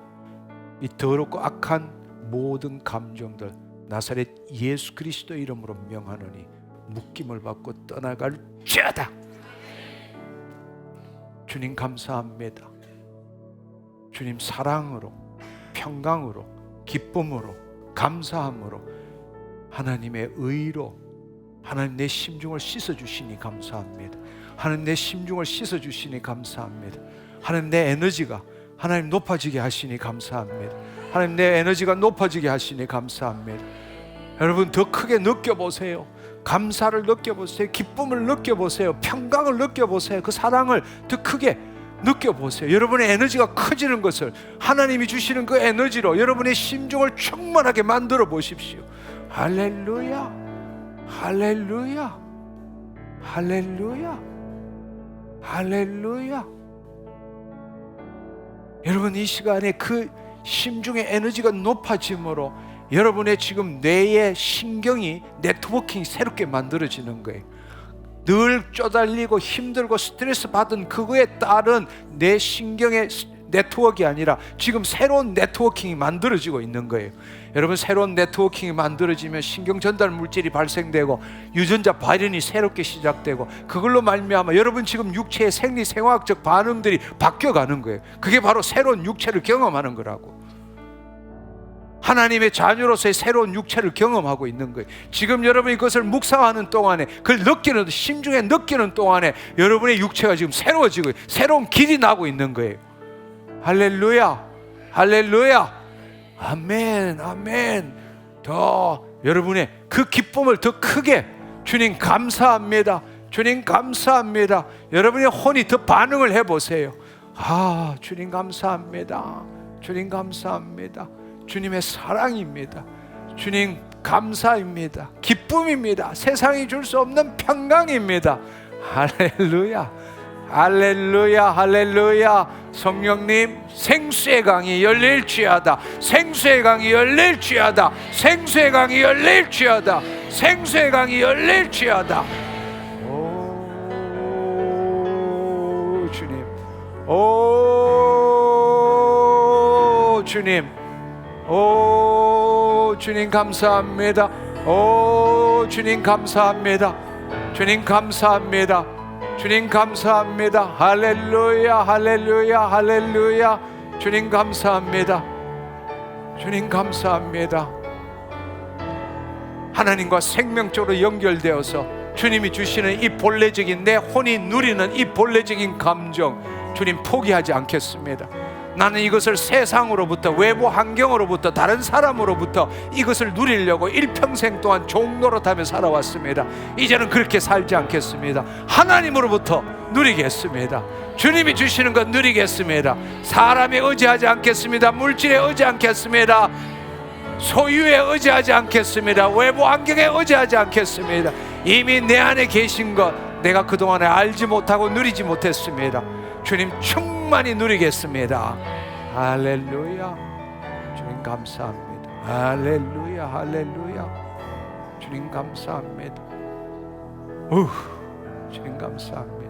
이 더럽고 악한 모든 감정들 나사렛 예수 그리스도 이름으로 명하노니 묶임을 받고 떠나갈지어다. 주님 감사합니다. 주님 사랑으로, 평강으로, 기쁨으로, 감사함으로 하나님의 의로 하나님 내 심중을 씻어주시니 감사합니다. 하나님 내 심중을 씻어주시니 감사합니다. 하나님 내 에너지가 하나님 높아지게 하시니 감사합니다. 하나님 내 에너지가 높아지게 하시니 감사합니다. 여러분 더 크게 느껴보세요. 감사를 느껴보세요. 기쁨을 느껴보세요. 평강을 느껴보세요. 그 사랑을 더 크게 느껴보세요. 여러분의 에너지가 커지는 것을 하나님이 주시는 그 에너지로 여러분의 심중을 충만하게 만들어 보십시오. 할렐루야, 할렐루야, 할렐루야, 할렐루야. 여러분 이 시간에 그 심중의 에너지가 높아짐으로 여러분의 지금 뇌의 신경이 네트워킹이 새롭게 만들어지는 거예요. 늘 쪼달리고 힘들고 스트레스 받은 그거에 따른 내 신경의 네트워크가 아니라 지금 새로운 네트워킹이 만들어지고 있는 거예요. 여러분 새로운 네트워킹이 만들어지면 신경 전달 물질이 발생되고 유전자 발현이 새롭게 시작되고 그걸로 말미암아 여러분 지금 육체의 생리 생화학적 반응들이 바뀌어가는 거예요. 그게 바로 새로운 육체를 경험하는 거라고. 하나님의 자녀로서의 새로운 육체를 경험하고 있는 거예요. 지금 여러분이 그것을 묵상하는 동안에 그걸 느끼는 심중에 느끼는 동안에 여러분의 육체가 지금 새로워지고 새로운 길이 나고 있는 거예요. 할렐루야, 할렐루야, 아멘, 아멘. 더 여러분의 그 기쁨을 더 크게 주님 감사합니다. 주님 감사합니다. 여러분의 혼이 더 반응을 해보세요. 아, 주님 감사합니다. 주님 감사합니다. 주님의 사랑입니다. 주님 감사입니다. 기쁨입니다. 세상이 줄 수 없는 평강입니다. 할렐루야, 할렐루야, 할렐루야. 성령님 생수의 강이 열릴지어다. 생수의 강이 열릴지어다. 생수의 강이 열릴지어다. 생수의 강이 열릴지어다. 오 주님, 오 주님, 오 주님 감사합니다. 오 주님 감사합니다. 주님 감사합니다. 주님 감사합니다. 할렐루야, 할렐루야, 할렐루야. 주님 감사합니다. 주님 감사합니다. 하나님과 생명적으로 연결되어서 주님이 주시는 이 본래적인 내 혼이 누리는 이 본래적인 감정 주님 포기하지 않겠습니다. 나는 이것을 세상으로부터, 외부 환경으로부터, 다른 사람으로부터 이것을 누리려고 일평생 동안 종노릇하며 살아왔습니다. 이제는 그렇게 살지 않겠습니다. 하나님으로부터 누리겠습니다. 주님이 주시는 것 누리겠습니다. 사람에 의지하지 않겠습니다. 물질에 의지 않겠습니다. 소유에 의지하지 않겠습니다. 외부 환경에 의지하지 않겠습니다. 이미 내 안에 계신 것 내가 그동안에 알지 못하고 누리지 못했습니다. 주님 충만히 누리겠습니다. 할렐루야. 주님 감사합니다. 할렐루야. 할렐루야. 주님 감사합니다. 주님 감사합니다.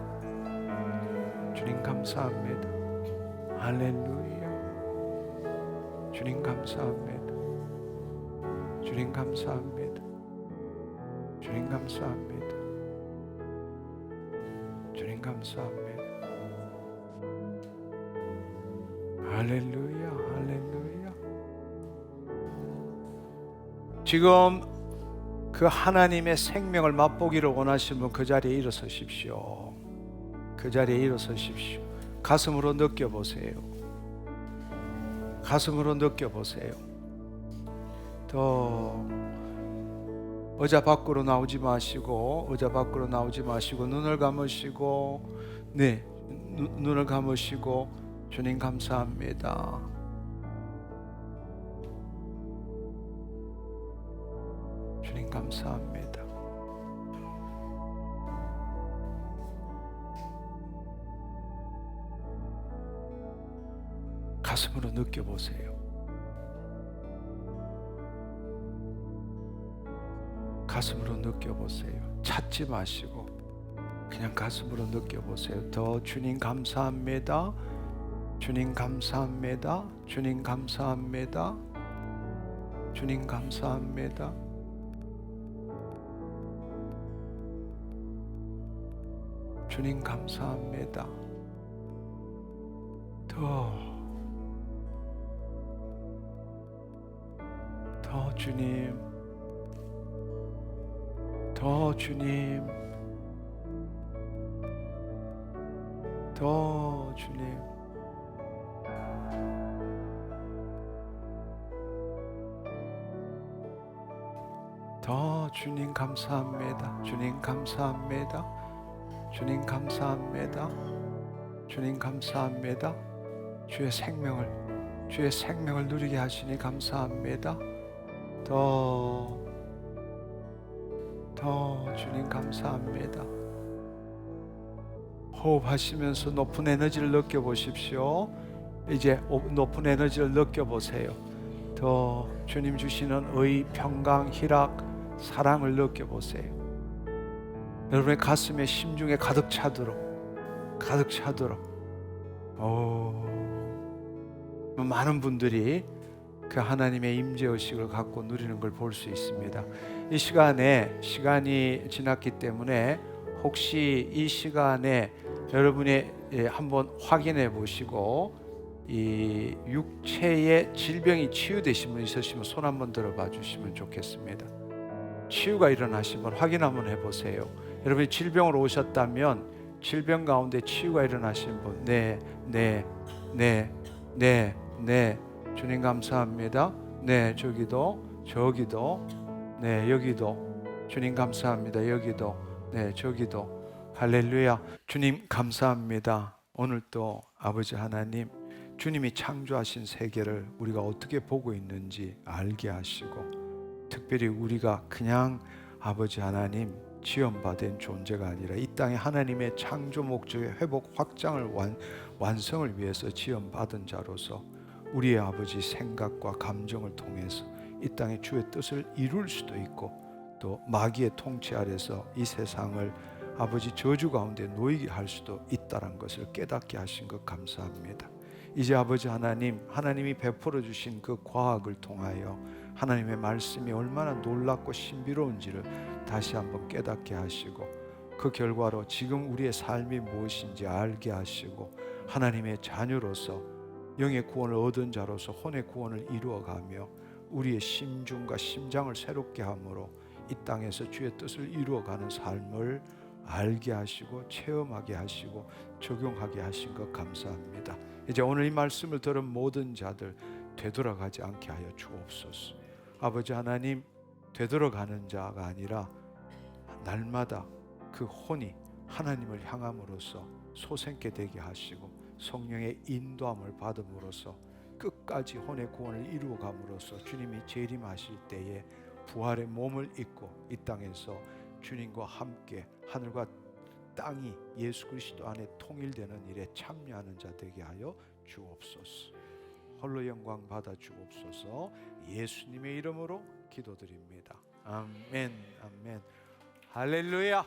주님 감사합니다. 할렐루야. 주님 감사합니다. 주님 감사합니다. 주님 감사합니다. 주님 감사합니다. 할렐루야. 할렐루야. 지금 그 하나님의 생명을 맛보기를 원하시는 분 그 자리에 일어서십시오. 그 자리에 일어서십시오. 가슴으로 느껴보세요. 가슴으로 느껴보세요. 더 의자 밖으로 나오지 마시고, 의자 밖으로 나오지 마시고 눈을 감으시고, 네, 눈을 감으시고, 주님 감사합니다. 주님 감사합니다. 가슴으로 느껴보세요. 가슴으로 느껴보세요. 찾지 마시고 그냥 가슴으로 느껴보세요. 더 주님 감사합니다. 주님 감사합니다. 주님 감사합니다. 주님 감사합니다. 주님 감사합니다. 더 주님, 더 주님, 더 주님. 더 주님 감사합니다. 주님 감사합니다. 주님 감사합니다. 주님 감사합니다. 주의 생명을 누리게 하시니 감사합니다. 더 주님 감사합니다. 호흡하시면서 높은 에너지를 느껴보십시오. 이제 높은 에너지를 느껴보세요. 더 주님 주시는 의, 평강, 희락, 사랑을 느껴보세요. 여러분의 가슴에, 심중에 가득 차도록 많은 분들이 그 하나님의 임재의식을 갖고 누리는 걸 볼 수 있습니다. 이 시간에, 시간이 지났기 때문에 혹시 이 시간에 여러분이 한번 확인해 보시고 이 육체의 질병이 치유되신 분 있으시면 손 한번 들어봐 주시면 좋겠습니다. 치유가 일어나신 분 확인 한번 해보세요. 여러분이 질병으로 오셨다면 질병 가운데 치유가 일어나신 분, 네, 주님 감사합니다. 네, 저기도, 네, 여기도, 주님 감사합니다. 여기도, 네, 저기도, 할렐루야. 주님 감사합니다. 오늘 또 아버지 하나님, 주님이 창조하신 세계를 우리가 어떻게 보고 있는지 알게 하시고, 특별히 우리가 그냥 아버지 하나님 지원받은 존재가 아니라 이 땅에 하나님의 창조 목적의 회복 확장을 완성을 위해서 지원받은 자로서 우리의 아버지 생각과 감정을 통해서 이 땅에 주의 뜻을 이룰 수도 있고 또 마귀의 통치 아래서 이 세상을 아버지 저주 가운데 놓이게 할 수도 있다는 것을 깨닫게 하신 것 감사합니다. 이제 아버지 하나님, 하나님이 베풀어 주신 그 과학을 통하여 하나님의 말씀이 얼마나 놀랍고 신비로운지를 다시 한번 깨닫게 하시고 그 결과로 지금 우리의 삶이 무엇인지 알게 하시고 하나님의 자녀로서 영의 구원을 얻은 자로서 혼의 구원을 이루어가며 우리의 심중과 심장을 새롭게 함으로 이 땅에서 주의 뜻을 이루어가는 삶을 알게 하시고 체험하게 하시고 적용하게 하신 것 감사합니다. 이제 오늘 이 말씀을 들은 모든 자들 되돌아가지 않게 하여 주옵소서. 아버지 하나님, 되돌아가는 자가 아니라 날마다 그 혼이 하나님을 향함으로써 소생케 되게 하시고 성령의 인도함을 받음으로써 끝까지 혼의 구원을 이루어감으로써 주님이 재림하실 때에 부활의 몸을 입고 이 땅에서 주님과 함께 하늘과 땅이 예수 그리스도 안에 통일되는 일에 참여하는 자 되게 하여 주옵소서. 홀로 영광 받아 주옵소서. 예수님의 이름으로 기도드립니다. 아멘, 아멘, 할렐루야.